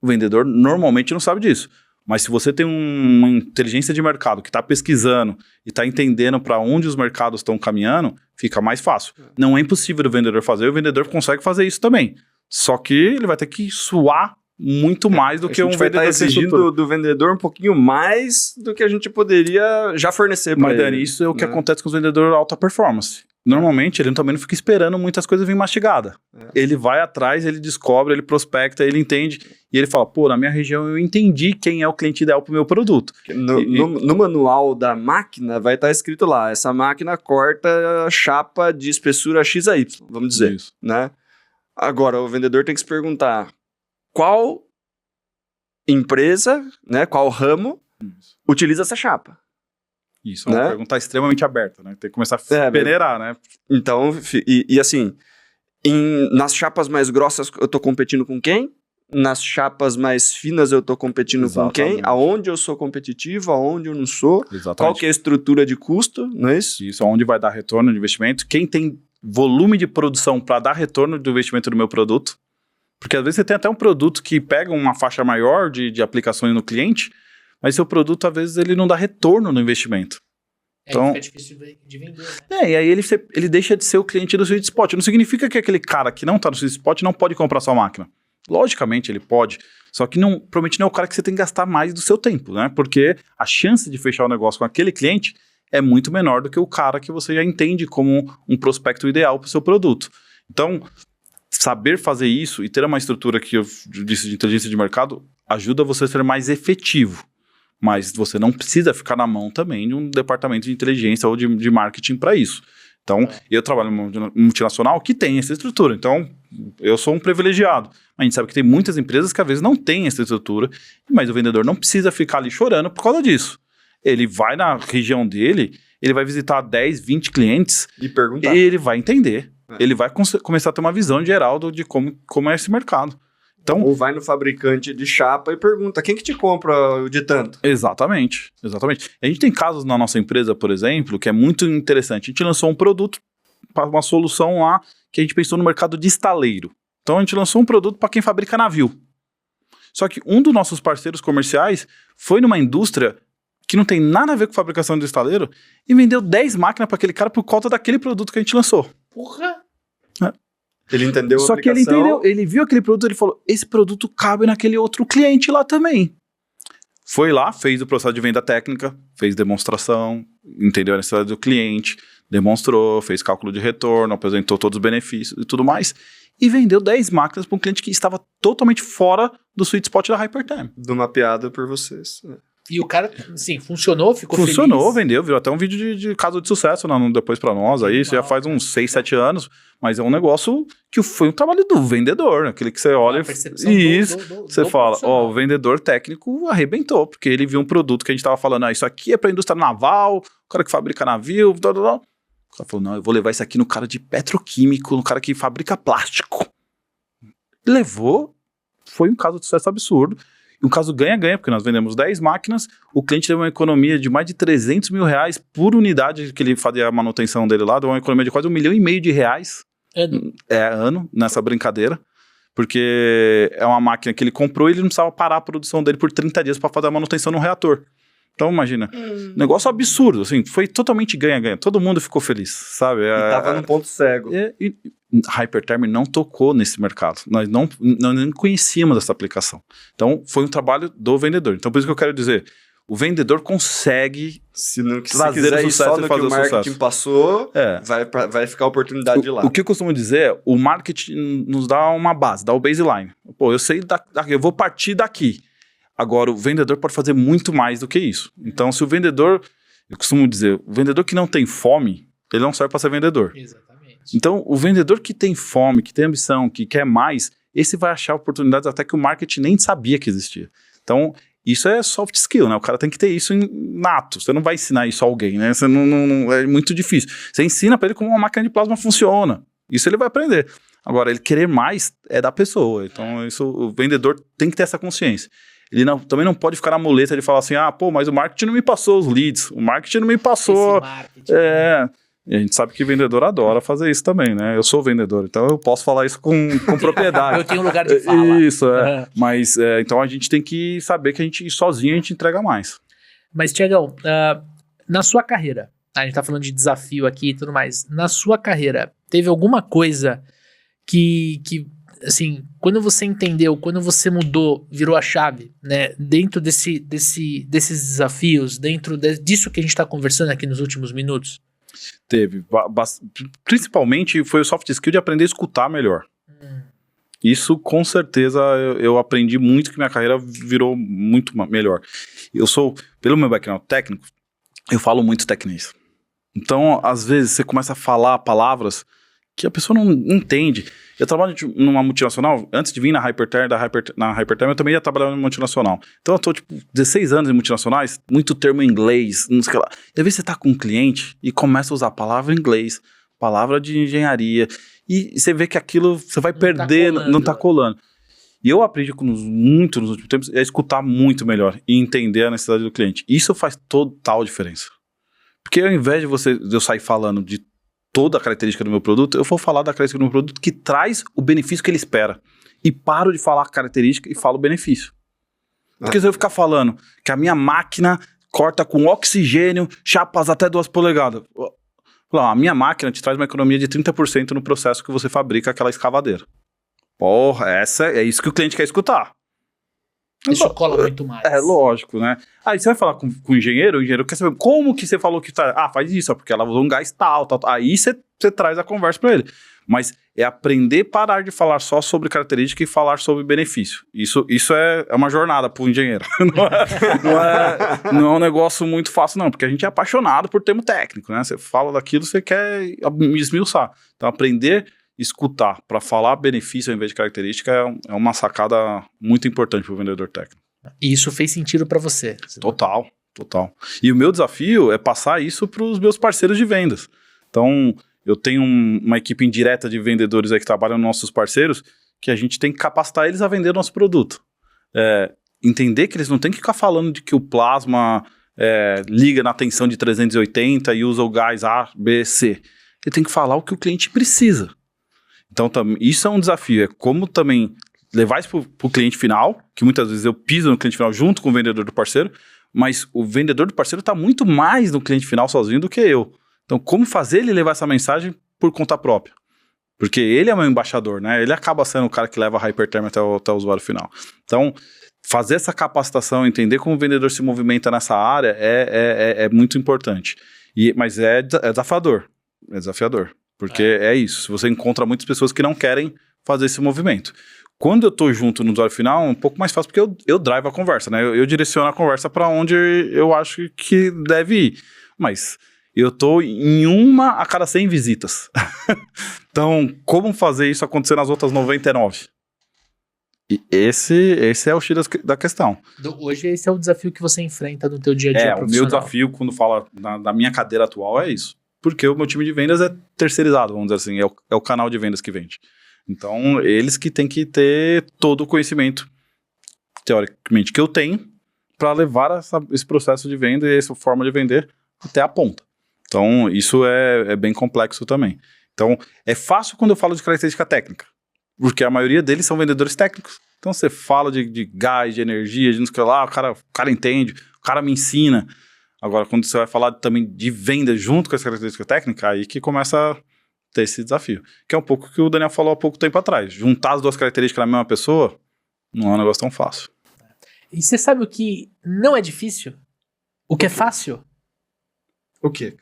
O vendedor normalmente não sabe disso. Mas se você tem uma inteligência de mercado que está pesquisando e está entendendo para onde os mercados estão caminhando, fica mais fácil. Não é impossível o vendedor fazer, o vendedor consegue fazer isso também. Só que ele vai ter que suar muito mais do que um vendedor. A gente vai estar exigindo do vendedor um pouquinho mais do que a gente poderia já fornecer para ele. Mas, Dani, isso é o que acontece com os vendedores alta performance. Normalmente, ele também não fica esperando muitas coisas virem mastigadas. Ele vai atrás, ele descobre, ele prospecta, ele entende. E ele fala, na minha região eu entendi quem é o cliente ideal para o meu produto. No manual da máquina vai estar escrito lá, essa máquina corta chapa de espessura XY, vamos dizer. Isso. Né? Agora, o vendedor tem que se perguntar qual empresa, né, qual ramo utiliza essa chapa. Isso, é uma pergunta extremamente aberta, né? Tem que começar a peneirar, né? Então, assim, nas chapas mais grossas eu tô competindo com quem? Nas chapas mais finas eu tô competindo com quem? Aonde eu sou competitivo, aonde eu não sou? Exatamente. Qual que é a estrutura de custo, não é isso? Isso, aonde vai dar retorno de investimento. Quem tem volume de produção para dar retorno do investimento do meu produto. Porque às vezes você tem até um produto que pega uma faixa maior de aplicações no cliente, mas seu produto, às vezes, ele não dá retorno no investimento. Então, fica difícil de vender, né? E aí ele deixa de ser o cliente do sweet spot. Não significa que aquele cara que não está no sweet spot não pode comprar sua máquina. Logicamente ele pode, só que provavelmente não é o cara que você tem que gastar mais do seu tempo, né? Porque a chance de fechar o negócio com aquele cliente é muito menor do que o cara que você já entende como um prospecto ideal para o seu produto. Então, saber fazer isso e ter uma estrutura que eu disse de inteligência de mercado ajuda você a ser mais efetivo. Mas você não precisa ficar na mão também de um departamento de inteligência ou de marketing para isso. Então, eu trabalho numa multinacional que tem essa estrutura. Então, eu sou um privilegiado. A gente sabe que tem muitas empresas que às vezes não têm essa estrutura, mas o vendedor não precisa ficar ali chorando por causa disso. Ele vai na região dele, ele vai visitar 10, 20 clientes E perguntar. e ele vai entender. Ele vai começar a ter uma visão geral de como é esse mercado. Então, Ou vai no fabricante de chapa e pergunta, quem que te compra o de tanto? exatamente. A gente tem casos na nossa empresa, por exemplo, que é muito interessante. A gente lançou um produto para uma solução lá que a gente pensou no mercado de estaleiro. Então a gente lançou um produto para quem fabrica navio. Só que um dos nossos parceiros comerciais foi numa indústria que não tem nada a ver com fabricação de estaleiro e vendeu 10 máquinas para aquele cara por conta daquele produto que a gente lançou. Porra! Ele entendeu a Só que ele aplicação. entendeu, ele viu aquele produto, ele falou, esse produto cabe naquele outro cliente lá também. Foi lá, fez o processo de venda técnica, fez demonstração, entendeu a necessidade do cliente, demonstrou, fez cálculo de retorno, apresentou todos os benefícios e tudo mais, e vendeu 10 máquinas para um cliente que estava totalmente fora do sweet spot da Hypertherm. Do mapeado por vocês. E o cara, sim, funcionou, ficou Funcionou, feliz. vendeu, virou até um vídeo de caso de sucesso depois pra nós, aí isso já faz uns 6, 7 anos, mas é um negócio que foi um trabalho do vendedor, aquele que você olha A percepção e isso, do você fala, profissional. o vendedor técnico arrebentou, porque ele viu um produto que a gente tava falando, isso aqui é pra indústria naval, o cara que fabrica navio, o cara falou, não, eu vou levar isso aqui no cara de petroquímico, no cara que fabrica plástico. Levou, foi um caso de sucesso absurdo. E um caso ganha-ganha, porque nós vendemos 10 máquinas, o cliente teve uma economia de mais de 300 mil reais por unidade que ele fazia a manutenção dele lá, deu uma economia de quase R$1,5 milhão ano nessa brincadeira, porque é uma máquina que ele comprou e ele não precisava parar a produção dele por 30 dias para fazer a manutenção no reator. Então imagina, negócio absurdo, assim, foi totalmente ganha-ganha, todo mundo ficou feliz, sabe? E tava no ponto cego. Hypertherm não tocou nesse mercado. Nós nem conhecíamos essa aplicação. Então, foi um trabalho do vendedor. Então, por isso que eu quero dizer, o vendedor consegue Se trazer quiser o ir sucesso só e no fazer que o o marketing sucesso. passou, É. vai ficar a oportunidade de lá. O que eu costumo dizer é, o marketing nos dá uma base, dá o baseline. Pô, eu sei daqui, eu vou partir daqui. Agora, o vendedor pode fazer muito mais do que isso. Então, se o vendedor, eu costumo dizer, o vendedor que não tem fome, ele não serve para ser vendedor. Exatamente. Então, o vendedor que tem fome, que tem ambição, que quer mais, esse vai achar oportunidades até que o marketing nem sabia que existia. Então, isso é soft skill, né? O cara tem que ter isso nato. Você não vai ensinar isso a alguém, né? Você não é muito difícil. Você ensina para ele como uma máquina de plasma funciona. Isso ele vai aprender. Agora, ele querer mais é da pessoa. Então, isso, o vendedor tem que ter essa consciência. Ele também não pode ficar na muleta de falar assim, mas o marketing não me passou os leads, o marketing não me passou... Esse marketing, né? E a gente sabe que vendedor adora fazer isso também, né? Eu sou vendedor, então eu posso falar isso com propriedade. Eu tenho lugar de fala. Isso, é. Uhum. Mas, então a gente tem que saber que a gente sozinho a gente entrega mais. Mas, Tiagão, na sua carreira, a gente tá falando de desafio aqui e tudo mais, na sua carreira, teve alguma coisa que assim, quando você entendeu, quando você mudou, virou a chave, né, dentro desses desafios, dentro disso que a gente tá conversando aqui nos últimos minutos? Teve. Principalmente foi o soft skill de aprender a escutar melhor. Isso, com certeza, eu aprendi muito, que minha carreira virou muito melhor. Eu sou, pelo meu background técnico, eu falo muito tecnês. Então, às vezes, você começa a falar palavras que a pessoa não entende. Eu trabalho numa multinacional, antes de vir na Hypertherm, eu também já trabalhava numa multinacional. Então eu tô, 16 anos em multinacionais, muito termo em inglês, não sei o que lá. E às vezes você tá com um cliente e começa a usar palavra em inglês, palavra de engenharia, e você vê que aquilo você vai perder, não tá colando. E eu aprendi muito nos últimos tempos a escutar muito melhor e entender a necessidade do cliente. Isso faz total diferença. Porque ao invés de eu sair falando de toda a característica do meu produto, eu vou falar da característica do meu produto que traz o benefício que ele espera. E paro de falar a característica e falo o benefício. Porque se eu ficar falando que a minha máquina corta com oxigênio, chapas até 2 polegadas. A minha máquina te traz uma economia de 30% no processo que você fabrica aquela escavadeira. Porra, é isso que o cliente quer escutar. Isso cola muito mais. É lógico, né? Aí você vai falar com o engenheiro quer saber como que você falou que tá. Faz isso, porque ela usou um gás tal. Aí você você traz a conversa para ele. Mas é aprender a parar de falar só sobre característica e falar sobre benefício. Isso é uma jornada para o engenheiro. Não é um negócio muito fácil, não, porque a gente é apaixonado por termo técnico, né? Você fala daquilo, você quer esmiuçar. Então, aprender a escutar para falar benefício ao invés de característica é uma sacada muito importante para o vendedor técnico. E isso fez sentido para você? Total. E o meu desafio é passar isso para os meus parceiros de vendas. Então, eu tenho uma equipe indireta de vendedores aí que trabalham nos nossos parceiros, que a gente tem que capacitar eles a vender nosso produto. Entender que eles não têm que ficar falando de que o plasma liga na tensão de 380 e usa o gás A, B, C. Ele tem que falar o que o cliente precisa. Então, isso é um desafio. É como também levar isso para o cliente final, que muitas vezes eu piso no cliente final junto com o vendedor do parceiro, mas o vendedor do parceiro está muito mais no cliente final sozinho do que eu. Então, como fazer ele levar essa mensagem por conta própria? Porque ele é meu embaixador, né? Ele acaba sendo o cara que leva a Hyperterm até o usuário final. Então, fazer essa capacitação, entender como o vendedor se movimenta nessa área é muito importante. Mas é desafiador. É desafiador. Porque é isso. Você encontra muitas pessoas que não querem fazer esse movimento. Quando eu tô junto no usuário final, é um pouco mais fácil, porque eu drive a conversa, né? Eu direciono a conversa para onde eu acho que deve ir. Mas eu tô em uma a cada 100 visitas. Então, como fazer isso acontecer nas outras 99? E esse é o X da questão. Hoje esse é o desafio que você enfrenta no teu dia a dia profissional. O meu desafio, quando fala da minha cadeira atual, é isso. Porque o meu time de vendas é terceirizado, vamos dizer assim, é o canal de vendas que vende. Então, eles que têm que ter todo o conhecimento, teoricamente, que eu tenho, para levar esse processo de venda e essa forma de vender até a ponta. Então, isso é bem complexo também. Então, é fácil quando eu falo de característica técnica, porque a maioria deles são vendedores técnicos. Então, você fala de gás, de energia, de não sei o que lá, o cara entende, o cara me ensina. Agora, quando você vai falar também de venda junto com essa característica técnica, aí que começa a ter esse desafio. Que é um pouco o que o Daniel falou há pouco tempo atrás. Juntar as duas características na mesma pessoa não é um negócio tão fácil. E você sabe o que não é difícil? O que é fácil? O quê?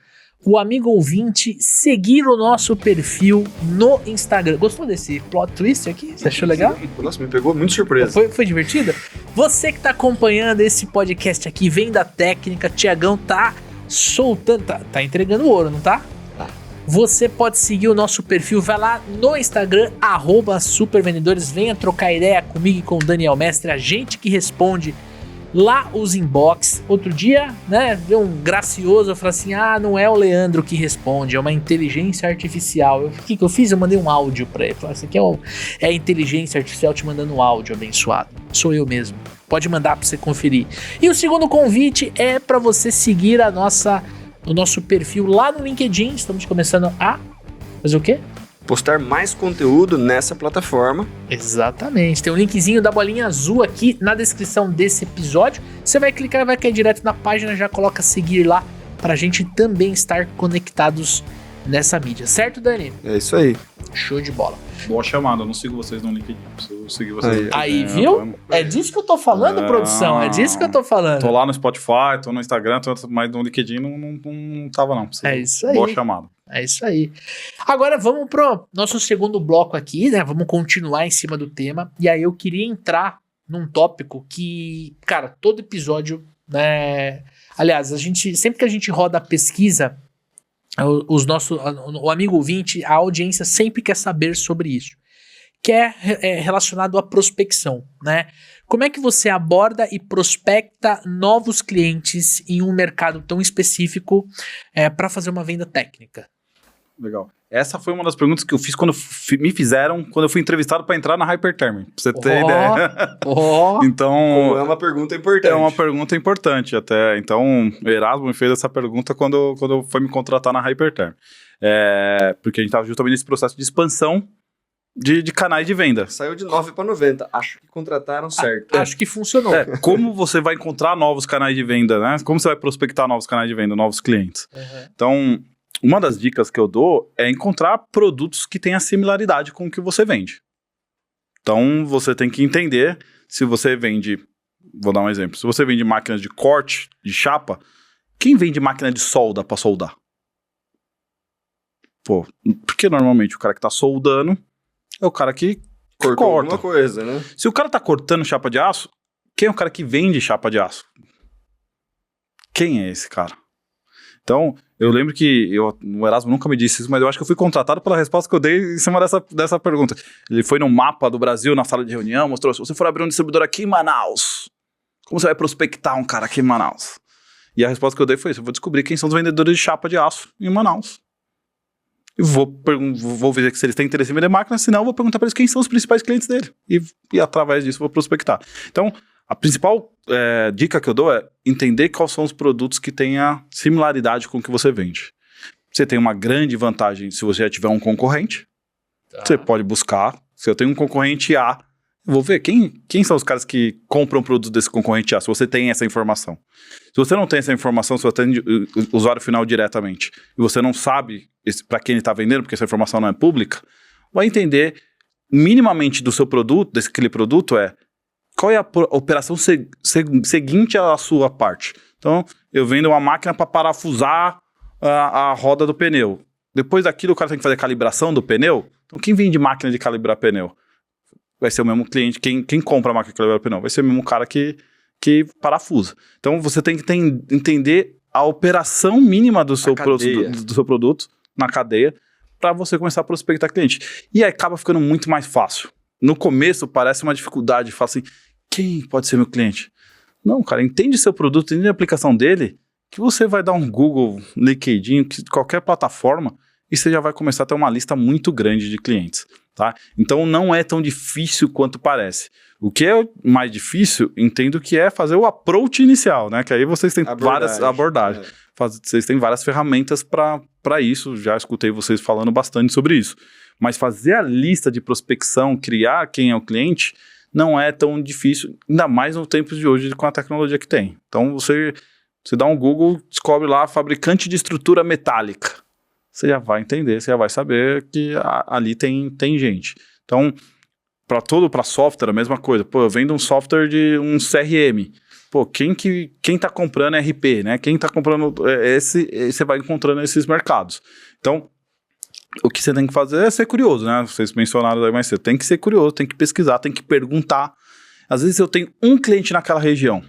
O amigo ouvinte seguir o nosso perfil no Instagram. Gostou desse plot twist aqui? Você achou legal? Nossa, me pegou muito surpresa. Foi divertido? Você que tá acompanhando esse podcast aqui, Venda Técnica, Tiagão tá soltando, tá entregando ouro, não tá? Tá. Você pode seguir o nosso perfil, vai lá no Instagram, @supervendedores, venha trocar ideia comigo e com o Daniel Mestre, a gente que responde lá os inbox. Outro dia, né, deu um gracioso, eu falei assim, não é o Leandro que responde, é uma inteligência artificial. O que eu fiz? Eu mandei um áudio pra ele. Eu falei, isso aqui é a inteligência artificial te mandando um áudio abençoado. Sou eu mesmo. Pode mandar pra você conferir. E o segundo convite é pra você seguir o nosso perfil lá no LinkedIn. Estamos começando a fazer o quê? Postar mais conteúdo nessa plataforma. Exatamente, tem um linkzinho da bolinha azul aqui na descrição desse episódio. Você vai clicar e vai cair direto na página, já coloca seguir lá pra gente também estar conectados nessa mídia, certo, Dani? É isso aí. Show de bola. Boa chamada, eu não sigo vocês no LinkedIn, preciso seguir vocês. Aí viu? É disso que eu tô falando, produção, é disso que eu tô falando. Tô lá no Spotify, tô no Instagram, mas no LinkedIn não tava não. É isso aí. Boa chamada. É isso aí. Agora vamos pro nosso segundo bloco aqui, né? Vamos continuar em cima do tema. E aí eu queria entrar num tópico que, cara, todo episódio, né? Aliás, sempre que a gente roda a pesquisa, o amigo ouvinte, a audiência sempre quer saber sobre isso, que é relacionado à prospecção, né? Como é que você aborda e prospecta novos clientes em um mercado tão específico para fazer uma venda técnica? Legal. Essa foi uma das perguntas que eu fiz quando me fizeram, quando eu fui entrevistado para entrar na Hyperterm, pra você ter ideia. Então, é uma pergunta importante. É uma pergunta importante até. Então, o Erasmo me fez essa pergunta quando foi me contratar na Hyperterm. Porque a gente estava justamente nesse processo de expansão de canais de venda. Saiu de 9 para 90. Acho que contrataram certo. Acho que funcionou. Como você vai encontrar novos canais de venda, né? Como você vai prospectar novos canais de venda, novos clientes? Uhum. Então, uma das dicas que eu dou é encontrar produtos que tenham similaridade com o que você vende. Então, você tem que entender se você vende... Vou dar um exemplo. Se você vende máquinas de corte, de chapa, quem vende máquina de solda para soldar? Pô, porque normalmente o cara que tá soldando é o cara que Cortou corta. alguma coisa, né? Se o cara tá cortando chapa de aço, quem é o cara que vende chapa de aço? Quem é esse cara? Então, eu lembro que o Erasmo nunca me disse isso, mas eu acho que eu fui contratado pela resposta que eu dei em cima dessa pergunta. Ele foi no mapa do Brasil, na sala de reunião, mostrou, se você for abrir um distribuidor aqui em Manaus, como você vai prospectar um cara aqui em Manaus? E a resposta que eu dei foi isso, eu vou descobrir quem são os vendedores de chapa de aço em Manaus. E vou ver se eles têm interesse em vender máquina, senão eu vou perguntar para eles quem são os principais clientes dele. E através disso eu vou prospectar. Então, a principal dica que eu dou é entender quais são os produtos que têm a similaridade com o que você vende. Você tem uma grande vantagem se você já tiver um concorrente. Você pode buscar. Se eu tenho um concorrente A, eu vou ver quem são os caras que compram produtos desse concorrente A, se você tem essa informação. Se você não tem essa informação, se você tem o usuário final diretamente, e você não sabe para quem ele está vendendo, porque essa informação não é pública, vai entender minimamente do seu produto, daquele produto, qual é a operação seguinte à sua parte. Então, eu vendo uma máquina para parafusar a roda do pneu. Depois daquilo, o cara tem que fazer a calibração do pneu. Então, quem vende máquina de calibrar pneu? Vai ser o mesmo cliente. Quem compra a máquina de calibrar pneu? Vai ser o mesmo cara que parafusa. Então, você tem que entender a operação mínima do seu produto na cadeia para você começar a prospectar cliente. E aí acaba ficando muito mais fácil. No começo, parece uma dificuldade. Fala assim, quem pode ser meu cliente? Não, cara, entende seu produto, entende a aplicação dele, que você vai dar um Google, LinkedIn, qualquer plataforma, e você já vai começar a ter uma lista muito grande de clientes, tá? Então, não é tão difícil quanto parece. O que é mais difícil, entendo que é fazer o approach inicial, né? Que aí vocês têm várias abordagens. Vocês têm várias ferramentas para isso, já escutei vocês falando bastante sobre isso. Mas fazer a lista de prospecção, criar quem é o cliente, não é tão difícil, ainda mais no tempo de hoje com a tecnologia que tem. Então, você dá um Google, descobre lá fabricante de estrutura metálica. Você já vai entender, você já vai saber que ali tem gente. Então, para software, a mesma coisa. Pô, eu vendo um software de um CRM. Pô, quem tá comprando RP, né? Quem tá comprando você vai encontrando esses mercados. Então, o que você tem que fazer é ser curioso, né? Vocês mencionaram aí mais cedo. Tem que ser curioso, tem que pesquisar, tem que perguntar. Às vezes eu tenho um cliente naquela região.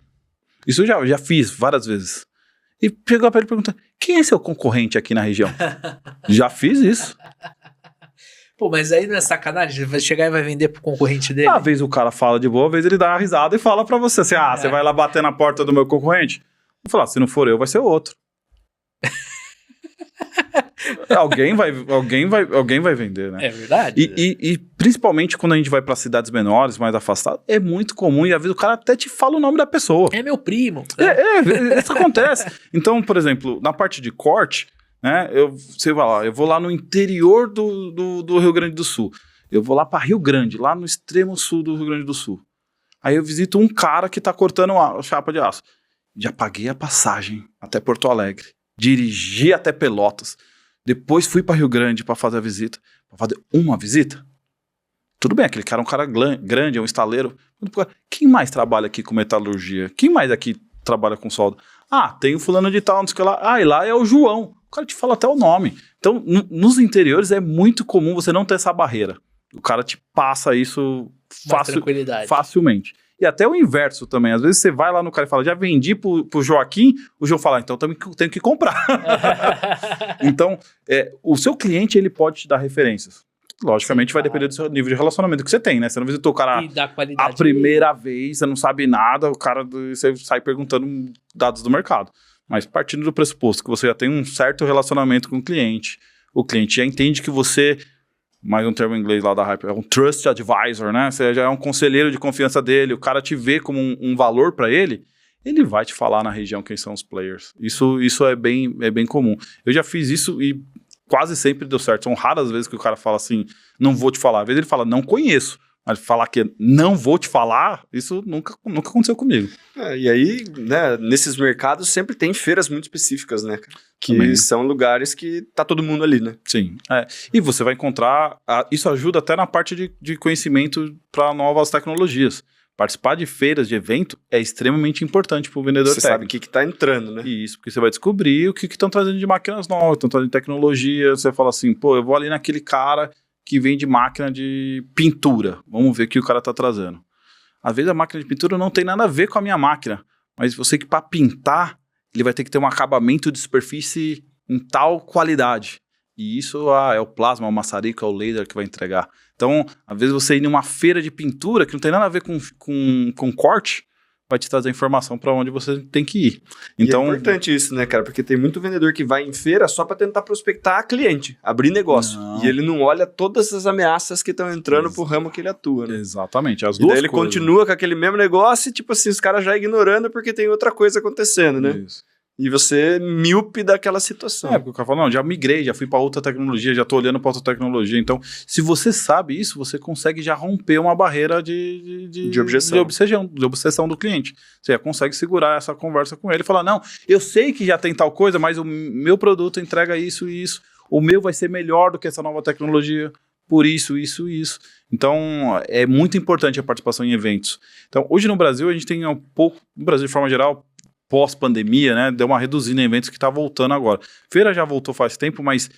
Isso eu já fiz várias vezes. E chegou para ele e perguntar, quem é seu concorrente aqui na região? Já fiz isso. Pô, mas aí não é sacanagem? Você vai chegar e vai vender pro concorrente dele? Às vezes o cara fala de boa, às vezes ele dá uma risada e fala pra você assim, você vai lá bater na porta do meu concorrente? Vou falar, se não for eu, vai ser outro. alguém vai vender, né? É verdade. E principalmente quando a gente vai para cidades menores, mais afastadas, é muito comum e às vezes o cara até te fala o nome da pessoa. É meu primo. Isso acontece. Então, por exemplo, na parte de corte, né, eu vou lá no interior do Rio Grande do Sul. Eu vou lá para Rio Grande, lá no extremo sul do Rio Grande do Sul. Aí eu visito um cara que tá cortando a chapa de aço. Já paguei a passagem até Porto Alegre. Dirigi até Pelotas. Depois fui para Rio Grande para fazer a visita. Para fazer uma visita. Tudo bem, aquele cara é um cara grande, é um estaleiro. Quem mais trabalha aqui com metalurgia? Quem mais aqui trabalha com solda? Tem o fulano de tal, não sei o que lá. E lá é o João. O cara te fala até o nome. Então, nos interiores é muito comum você não ter essa barreira. O cara te passa isso facilmente. E até o inverso também. Às vezes você vai lá no cara e fala, já vendi pro Joaquim, o João fala, então tenho que comprar. Então, o seu cliente, ele pode te dar referências. Logicamente, vai depender do seu nível de relacionamento que você tem, né? Você não visitou o cara a primeira vez, você não sabe nada, você sai perguntando dados do mercado. Mas partindo do pressuposto que você já tem um certo relacionamento com o cliente já entende que você... mais um termo em inglês lá da Hype, é um trust advisor, né? Você já é um conselheiro de confiança dele, o cara te vê como um valor para ele vai te falar na região quem são os players. Isso é bem comum. Eu já fiz isso e quase sempre deu certo. São raras vezes que o cara fala assim, não vou te falar. Às vezes ele fala, não conheço. Mas falar que não vou te falar, isso nunca aconteceu comigo. E aí, né, nesses mercados sempre tem feiras muito específicas, né? Que também são lugares que tá todo mundo ali, né? Sim. E você vai encontrar... isso ajuda até na parte de conhecimento para novas tecnologias. Participar de feiras, de evento, é extremamente importante para o vendedor Você técnico. sabe o que está entrando, né? Isso, porque você vai descobrir o que estão trazendo de máquinas novas, estão trazendo de tecnologia. Você fala assim, pô, eu vou ali naquele cara que vende máquina de pintura. Vamos ver o que o cara está trazendo. Às vezes a máquina de pintura não tem nada a ver com a minha máquina, mas você que para pintar, ele vai ter que ter um acabamento de superfície em tal qualidade. E isso é o plasma, é o maçarico, é o laser que vai entregar. Então, às vezes você ir numa feira de pintura que não tem nada a ver com corte, vai te trazer informação para onde você tem que ir. Então, e é importante isso, né, cara? Porque tem muito vendedor que vai em feira só para tentar prospectar cliente, abrir negócio. Não. E ele não olha todas as ameaças que estão entrando pro ramo que ele atua, né? Exatamente, as E duas daí ele coisas. continua com aquele mesmo negócio e, tipo assim, os caras já ignorando porque tem outra coisa acontecendo, né? Isso. E você míope daquela situação. Porque o cara fala, não, já migrei, já fui para outra tecnologia, já tô olhando para outra tecnologia. Então, se você sabe isso, você consegue já romper uma barreira de objeção. de obsessão do cliente. Você já consegue segurar essa conversa com ele e falar, não, eu sei que já tem tal coisa, mas o meu produto entrega isso e isso. O meu vai ser melhor do que essa nova tecnologia por isso, isso e isso. Então, é muito importante a participação em eventos. Então, hoje no Brasil, a gente tem um pouco, no Brasil de forma geral, pós-pandemia, né, deu uma reduzida em eventos que está voltando agora. Feira já voltou faz tempo, mas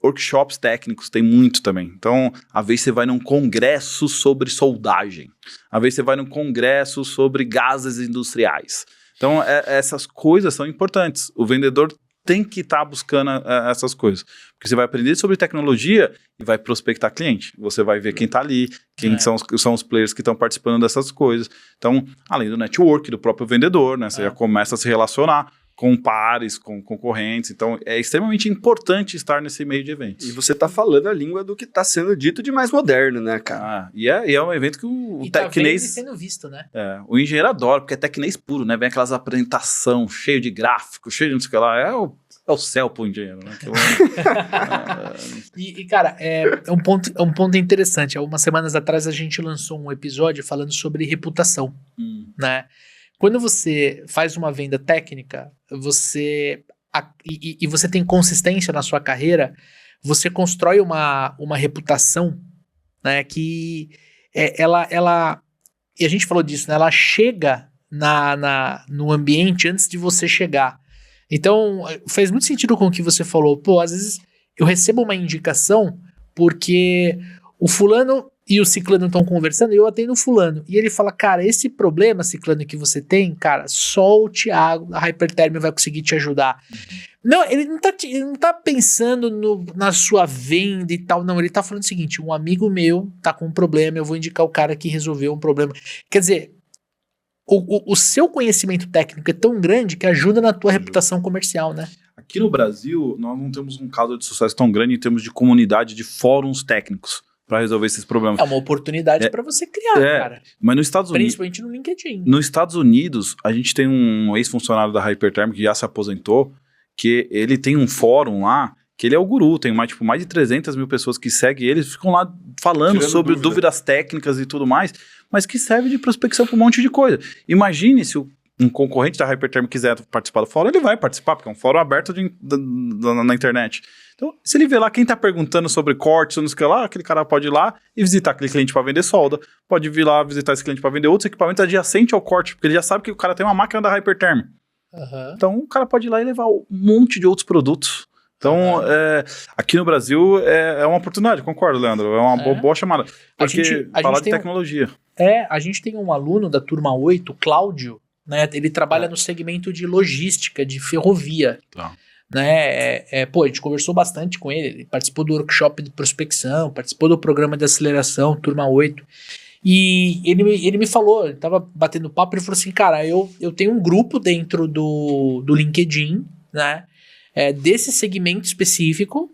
workshops técnicos tem muito também. Então, às vezes você vai num congresso sobre soldagem, às vezes você vai num congresso sobre gases industriais. Então, essas coisas são importantes. O vendedor tem que estar buscando essas coisas. Porque você vai aprender sobre tecnologia e vai prospectar cliente. Você vai ver quem está ali, quem são os players que estão participando dessas coisas. Então, além do network, do próprio vendedor, né? Você já começa a se relacionar com pares, com concorrentes. Então, é extremamente importante estar nesse meio de eventos. E você está falando a língua do que está sendo dito de mais moderno, né, cara? E é um evento que o tecnês... Tá sendo visto, né? O engenheiro adora, porque é tecnês puro, né? Vem aquelas apresentação cheio de gráfico, cheio de não sei o que lá. É o céu pro engenheiro, né? Cara, é um ponto interessante. Há umas semanas atrás a gente lançou um episódio falando sobre reputação, né? Quando você faz uma venda técnica, você tem consistência na sua carreira, você constrói uma reputação, né, que ela e a gente falou disso, né, ela chega no ambiente antes de você chegar. Então, faz muito sentido com o que você falou. Pô, às vezes eu recebo uma indicação porque o fulano e o ciclano estão conversando e eu atendo o fulano. E ele fala, cara, esse problema, ciclano, que você tem, cara, só o Thiago da Hyperterm vai conseguir te ajudar. Não, ele não tá pensando na sua venda e tal, não. Ele tá falando o seguinte, um amigo meu tá com um problema, eu vou indicar o cara que resolveu um problema. Quer dizer, o seu conhecimento técnico é tão grande que ajuda na tua reputação comercial, né? Aqui no Brasil, nós não temos um caso de sucesso tão grande em termos de comunidade de fóruns técnicos para resolver esses problemas. É uma oportunidade para você criar, cara. Mas nos Estados Unidos... Principalmente no LinkedIn. Nos Estados Unidos, a gente tem um ex-funcionário da Hyperterm que já se aposentou, que ele tem um fórum lá, que ele é o guru, tem mais de 300 mil pessoas que seguem ele, ficam lá falando sobre dúvidas técnicas e tudo mais, mas que serve de prospecção para um monte de coisa. Imagine se um concorrente da Hyperterm quiser participar do fórum, ele vai participar, porque é um fórum aberto na internet. Então, se ele vê lá quem está perguntando sobre cortes, não sei o que lá, aquele cara pode ir lá e visitar aquele cliente para vender solda, pode vir lá visitar esse cliente para vender outros equipamentos adjacentes ao corte, porque ele já sabe que o cara tem uma máquina da Hyperterm. Então, o cara pode ir lá e levar um monte de outros produtos. Então, aqui no Brasil é uma oportunidade, concordo, Leandro, é uma boa chamada. Porque falar de tecnologia. A gente tem um aluno da turma 8, Cláudio, né? Ele trabalha no segmento de logística, de ferrovia. Né? A gente conversou bastante com ele participou do workshop de prospecção, participou do programa de aceleração, turma 8. E ele me falou, ele tava batendo papo, ele falou assim, cara, eu tenho um grupo dentro do LinkedIn, né? Desse segmento específico,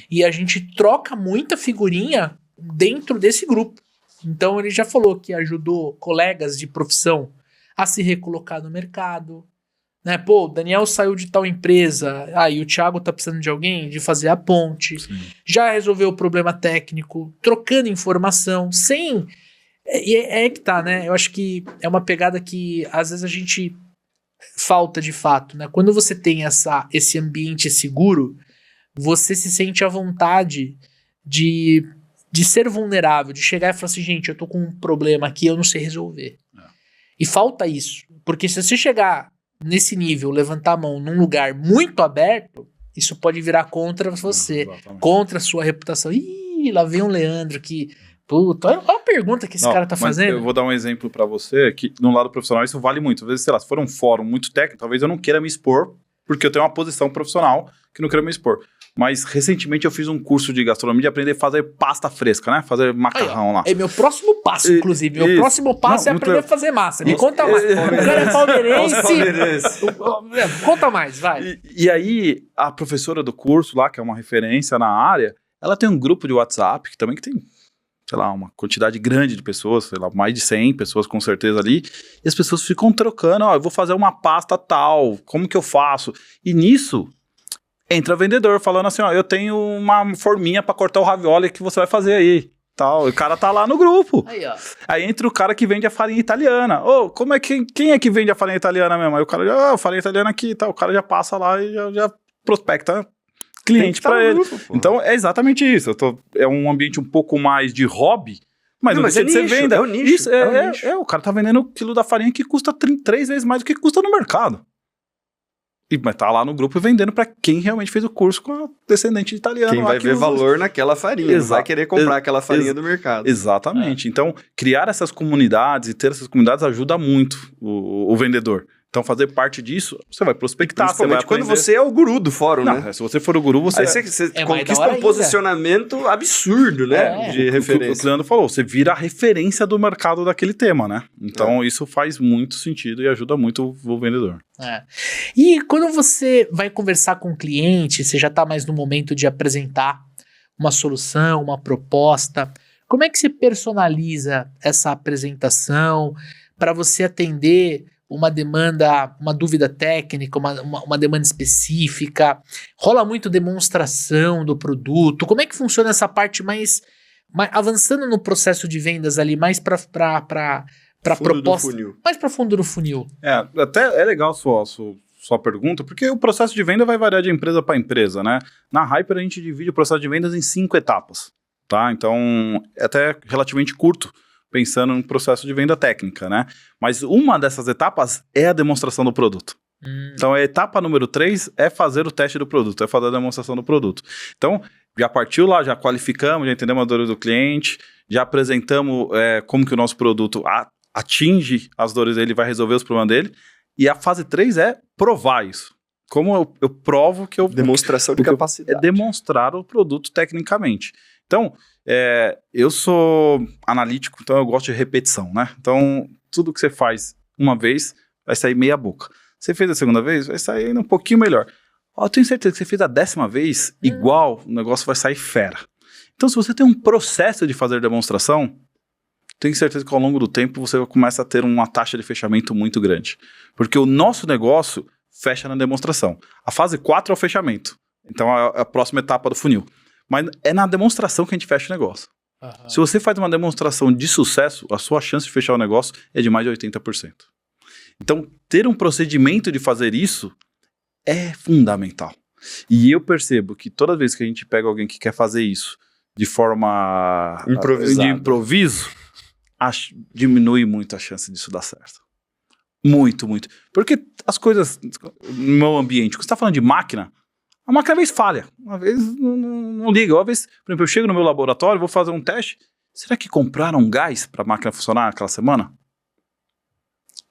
e a gente troca muita figurinha dentro desse grupo. Então ele já falou que ajudou colegas de profissão a se recolocar no mercado, né? Pô, o Daniel saiu de tal empresa, e o Thiago tá precisando de alguém de fazer a ponte. Sim. Já resolveu o problema técnico, trocando informação, sem... É que tá, né? Eu acho que é uma pegada que às vezes a gente falta de fato, né? Quando você tem esse ambiente seguro, você se sente à vontade de ser vulnerável, de chegar e falar assim, gente, eu tô com um problema aqui, eu não sei resolver. E falta isso. Porque se você chegar nesse nível, levantar a mão num lugar muito aberto, isso pode virar contra você, Exatamente. contra a sua reputação. Ih, lá vem um Leandro que... Puta, olha a pergunta que esse cara tá mas fazendo. Eu vou dar um exemplo pra você, que no lado profissional isso vale muito. Às vezes, sei lá, se for um fórum muito técnico, talvez eu não queira me expor, porque eu tenho uma posição profissional que não quero me expor. Mas, recentemente, eu fiz um curso de gastronomia de aprender a fazer pasta fresca, né? Fazer macarrão lá. É meu próximo passo, inclusive. Meu próximo passo é aprender a fazer massa. Me conta mais. O cara é palmeirense. Conta mais, vai. E aí, a professora do curso lá, que é uma referência na área, ela tem um grupo de WhatsApp que também tem, sei lá, uma quantidade grande de pessoas, sei lá, mais de 100 pessoas com certeza ali, e as pessoas ficam trocando, ó, eu vou fazer uma pasta tal, como que eu faço? E nisso, entra vendedor falando assim, ó, eu tenho uma forminha pra cortar o ravioli que você vai fazer aí, tal, e o cara tá lá no grupo. Aí, ó. Aí entra o cara que vende a farinha italiana, ô, como é que, quem é que vende a farinha italiana mesmo? Aí o cara já, farinha italiana aqui, tal, o cara já passa lá e já prospecta cliente para ele. Então é exatamente isso. É um ambiente um pouco mais de hobby, mas não precisa de ser venda. É o nicho. Isso, o cara tá vendendo o quilo da farinha que custa 3 vezes mais do que custa no mercado. Mas tá lá no grupo vendendo para quem realmente fez o curso com a descendente italiana. Quem vai ver valor naquela farinha, não vai querer comprar aquela farinha do mercado. Exatamente. Então, criar essas comunidades e ter essas comunidades ajuda muito o vendedor. Então, fazer parte disso, você vai prospectar. Principalmente quando você é o guru do fórum, né? Se você for o guru, você... Aí você conquista um posicionamento absurdo, né? De referência. O Leandro falou, você vira a referência do mercado daquele tema, né? Então, isso faz muito sentido e ajuda muito o vendedor. E quando você vai conversar com o cliente, você já está mais no momento de apresentar uma solução, uma proposta, como é que você personaliza essa apresentação para você atender uma demanda, uma dúvida técnica, uma demanda específica? Rola muito demonstração do produto? Como é que funciona essa parte mais avançando no processo de vendas ali, mais para proposta, mais para fundo do funil? Até é legal sua pergunta, porque o processo de venda vai variar de empresa para empresa, né? Na Hyper a gente divide o processo de vendas em 5 etapas, tá? Então é até relativamente curto, pensando no processo de venda técnica, né? Mas uma dessas etapas é a demonstração do produto. Então, a etapa número 3 é fazer o teste do produto, é fazer a demonstração do produto. Então, já partiu lá, já qualificamos, já entendemos a dor do cliente, já apresentamos como que o nosso produto atinge as dores dele, vai resolver os problemas dele. E a fase 3 é provar isso. Como eu provo que eu... Demonstração de capacidade. É demonstrar o produto tecnicamente. Então, eu sou analítico, então eu gosto de repetição, né? Então, tudo que você faz uma vez vai sair meia boca. Você fez a segunda vez, vai sair ainda um pouquinho melhor. Eu tenho certeza que você fez a 10ª vez, igual, o negócio vai sair fera. Então, se você tem um processo de fazer demonstração, tenho certeza que ao longo do tempo você começa a ter uma taxa de fechamento muito grande. Porque o nosso negócio fecha na demonstração. A fase 4 é o fechamento. Então, é a próxima etapa do funil. Mas é na demonstração que a gente fecha o negócio. Uhum. Se você faz uma demonstração de sucesso, a sua chance de fechar o negócio é de mais de 80%. Então, ter um procedimento de fazer isso é fundamental. E eu percebo que toda vez que a gente pega alguém que quer fazer isso de forma de improviso, diminui muito a chance disso dar certo. Muito, muito. Porque as coisas no meu ambiente, quando você está falando de máquina, a máquina às vezes falha, uma vez não liga, uma vez, por exemplo, eu chego no meu laboratório, vou fazer um teste, será que compraram gás para a máquina funcionar aquela semana?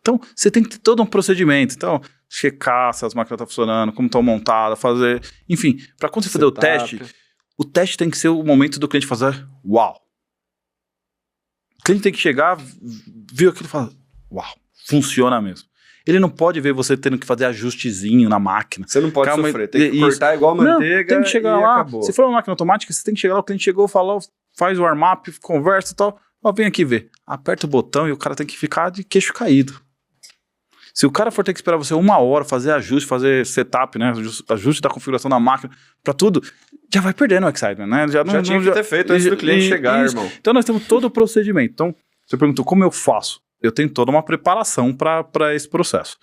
Então, você tem que ter todo um procedimento, então, checar se as máquinas estão funcionando, como estão montadas, fazer, enfim, para quando você fazer o teste tem que ser o momento do cliente fazer, uau. O cliente tem que chegar, ver aquilo e falar, uau, funciona mesmo. Ele não pode ver você tendo que fazer ajustezinho na máquina. Você não pode sofrer, tem que cortar igual manteiga. Não, tem que chegar lá. Acabou. Se for uma máquina automática, você tem que chegar lá, o cliente chegou, falou, faz o warm-up, conversa e tal. Ó, vem aqui ver. Aperta o botão e o cara tem que ficar de queixo caído. Se o cara for ter que esperar você 1 hora, fazer ajuste, fazer setup, né? Ajuste da configuração da máquina, pra tudo, já vai perdendo o excitement, né? Já tinha que ter feito antes do cliente chegar, irmão. Então nós temos todo o procedimento. Então, você perguntou como eu faço. Eu tenho toda uma preparação para esse processo.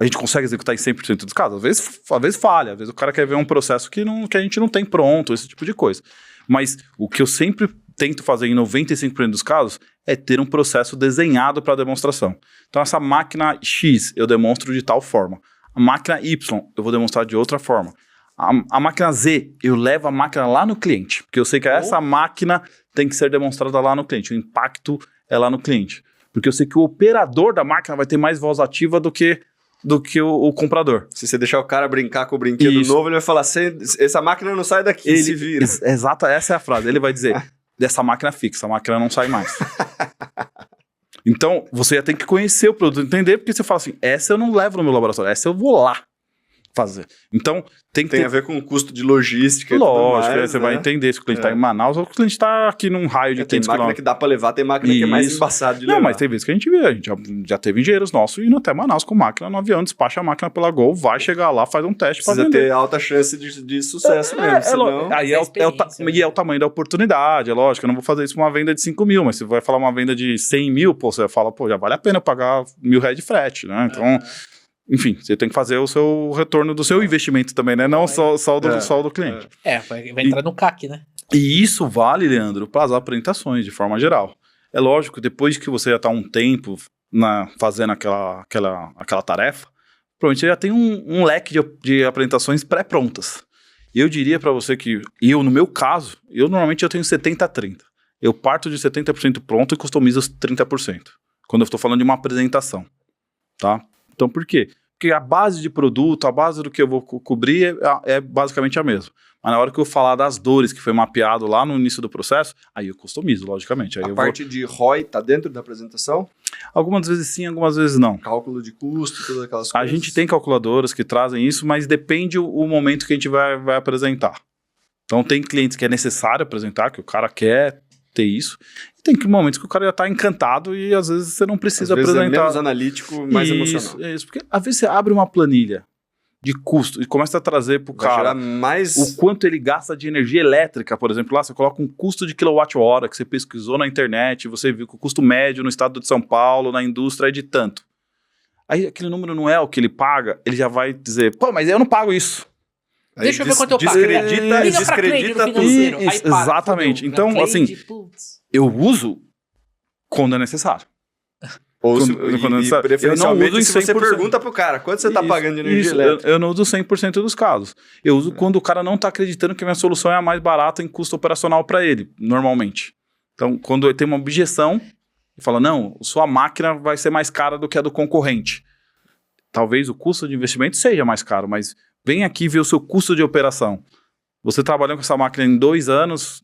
A gente consegue executar em 100% dos casos? Às vezes falha, às vezes o cara quer ver um processo que a gente não tem pronto, esse tipo de coisa. Mas o que eu sempre tento fazer em 95% dos casos é ter um processo desenhado para demonstração. Então, essa máquina X eu demonstro de tal forma. A máquina Y eu vou demonstrar de outra forma. A máquina Z, eu levo a máquina lá no cliente, porque eu sei que essa máquina tem que ser demonstrada lá no cliente, o impacto é lá no cliente. Porque eu sei que o operador da máquina vai ter mais voz ativa do que o comprador. Se você deixar o cara brincar com o brinquedo novo, ele vai falar, essa máquina não sai daqui, se vira. Exato, essa é a frase. Ele vai dizer, dessa máquina fixa, a máquina não sai mais. Então, você já tem que conhecer o produto, entender, porque você fala assim, essa eu não levo no meu laboratório, essa eu vou lá fazer. Então, tem a ver com o custo de logística. Lógico, você vai entender se o cliente está em Manaus ou se o cliente está aqui num raio de 500 Tem máquina que dá para levar, tem máquina que é mais embaçada de levar. Não, mas tem vezes que a gente vê, a gente já teve engenheiros nossos indo até Manaus com máquina no avião, despacha a máquina pela Gol, vai chegar lá, faz um teste para vender. Precisa ter alta chance de sucesso mesmo, senão... Aí é o tamanho da oportunidade, é lógico, eu não vou fazer isso com uma venda de 5 mil, mas se vai falar uma venda de 100 mil, pô, você fala, pô, já vale a pena pagar R$1.000 de frete, né? Então... Enfim, você tem que fazer o seu retorno do seu investimento também, né? Não só o do cliente. Vai entrar no CAC, né? E isso vale, Leandro, para as apresentações, de forma geral. É lógico, depois que você já está um tempo fazendo aquela tarefa, provavelmente você já tem um leque de apresentações pré-prontas. E eu diria para você que, no meu caso, normalmente eu tenho 70-30. Eu parto de 70% pronto e customizo os 30%. Quando eu estou falando de uma apresentação, tá? Então, por quê? Porque a base de produto, a base do que eu vou cobrir é basicamente a mesma. Mas na hora que eu falar das dores que foi mapeado lá no início do processo, aí eu customizo, logicamente. Aí a parte de ROI está dentro da apresentação? Algumas vezes sim, algumas vezes não. Cálculo de custo, todas aquelas coisas. A gente tem calculadoras que trazem isso, mas depende o momento que a gente vai apresentar. Então, tem clientes que é necessário apresentar, que o cara quer ter isso. E tem momentos que o cara já está encantado e às vezes você não precisa apresentar. É menos analítico, mais emocional. Isso, porque às vezes você abre uma planilha de custo e começa a trazer para o cara o quanto ele gasta de energia elétrica, por exemplo. Lá você coloca um custo de quilowatt-hora que você pesquisou na internet, você viu que o custo médio no estado de São Paulo, na indústria, é de tanto. Aí aquele número não é o que ele paga, ele já vai dizer, pô, mas eu não pago isso. Aí deixa eu ver quanto eu pago. Descredita tudo. Exatamente. Então, assim, eu uso quando é necessário. Ou preferencialmente, se você pergunta pro cara, quanto você está pagando de energia elétrica? Eu não uso 100% dos casos. Eu uso quando o cara não está acreditando que a minha solução é a mais barata em custo operacional para ele, normalmente. Então, quando eu tenho uma objeção, ele fala, não, sua máquina vai ser mais cara do que a do concorrente. Talvez o custo de investimento seja mais caro, mas vem aqui ver o seu custo de operação. Você trabalhando com essa máquina em 2 anos,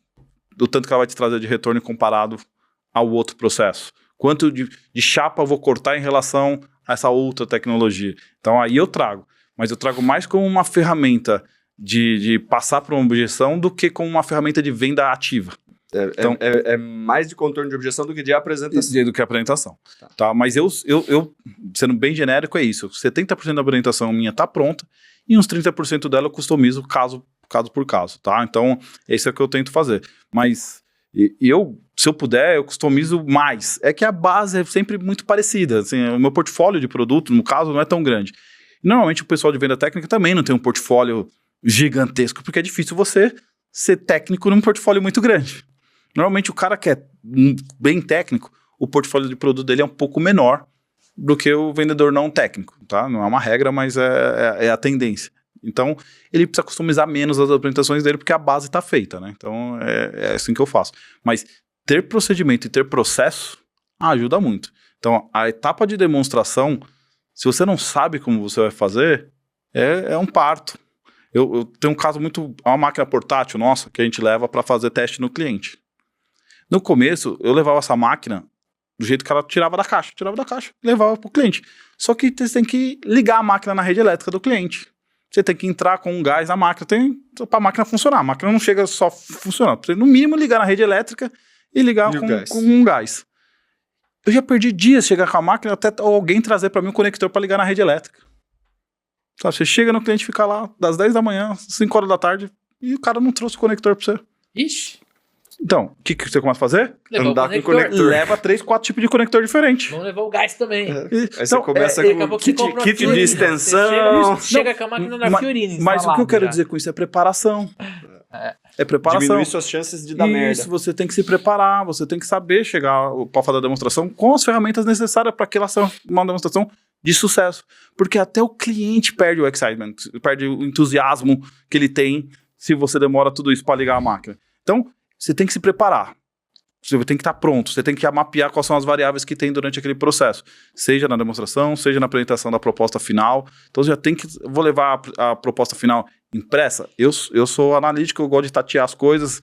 do tanto que ela vai te trazer de retorno comparado ao outro processo. Quanto de chapa eu vou cortar em relação a essa outra tecnologia. Então aí eu trago. Mas eu trago mais como uma ferramenta de passar por uma objeção do que como uma ferramenta de venda ativa. Então, é mais de contorno de objeção do que de apresentação. Do que apresentação. Tá? Mas eu, sendo bem genérico, é isso. 70% da apresentação minha está pronta e uns 30% dela eu customizo caso por caso. Tá? Então, esse é o que eu tento fazer. Mas se eu puder, eu customizo mais. É que a base é sempre muito parecida. Assim, o meu portfólio de produto, no caso, não é tão grande. Normalmente o pessoal de venda técnica também não tem um portfólio gigantesco, porque é difícil você ser técnico num portfólio muito grande. Normalmente o cara que é bem técnico, o portfólio de produto dele é um pouco menor do que o vendedor não técnico, tá? Não é uma regra, mas é a tendência. Então, ele precisa customizar menos as apresentações dele porque a base está feita, né? Então, é assim que eu faço. Mas ter procedimento e ter processo ajuda muito. Então, a etapa de demonstração, se você não sabe como você vai fazer, é um parto. Eu tenho um caso uma máquina portátil nossa que a gente leva para fazer teste no cliente. No começo, eu levava essa máquina do jeito que ela tirava da caixa e levava para o cliente. Só que você tem que ligar a máquina na rede elétrica do cliente. Você tem que entrar com um gás na máquina para a máquina funcionar. A máquina não chega só funcionando. Você, no mínimo, ligar na rede elétrica e ligar com um gás. Eu já perdi dias chegar com a máquina até alguém trazer para mim um conector para ligar na rede elétrica. Sabe, você chega no cliente, fica lá das 10 da manhã, 5 horas da tarde, e o cara não trouxe o conector para você. Ixi. Então, o que você começa a fazer? Andar com conector. Leva 3, 4 tipos de conector diferentes. Vamos levar o gás também. Aí você começa com kit de extensão. Chega com a máquina na Fiorina. Mas o que eu quero dizer com isso é preparação. É preparação. Diminui suas chances de dar merda. Isso, você tem que se preparar, você tem que saber chegar para fazer a demonstração com as ferramentas necessárias para que ela seja uma demonstração de sucesso. Porque até o cliente perde o excitement, perde o entusiasmo que ele tem se você demora tudo isso para ligar a máquina. Então, você tem que se preparar. Você tem que estar pronto, você tem que mapear quais são as variáveis que tem durante aquele processo. Seja na demonstração, seja na apresentação da proposta final. Então, você já tem que... Vou levar a proposta final impressa? Eu sou analítico, eu gosto de tatear as coisas.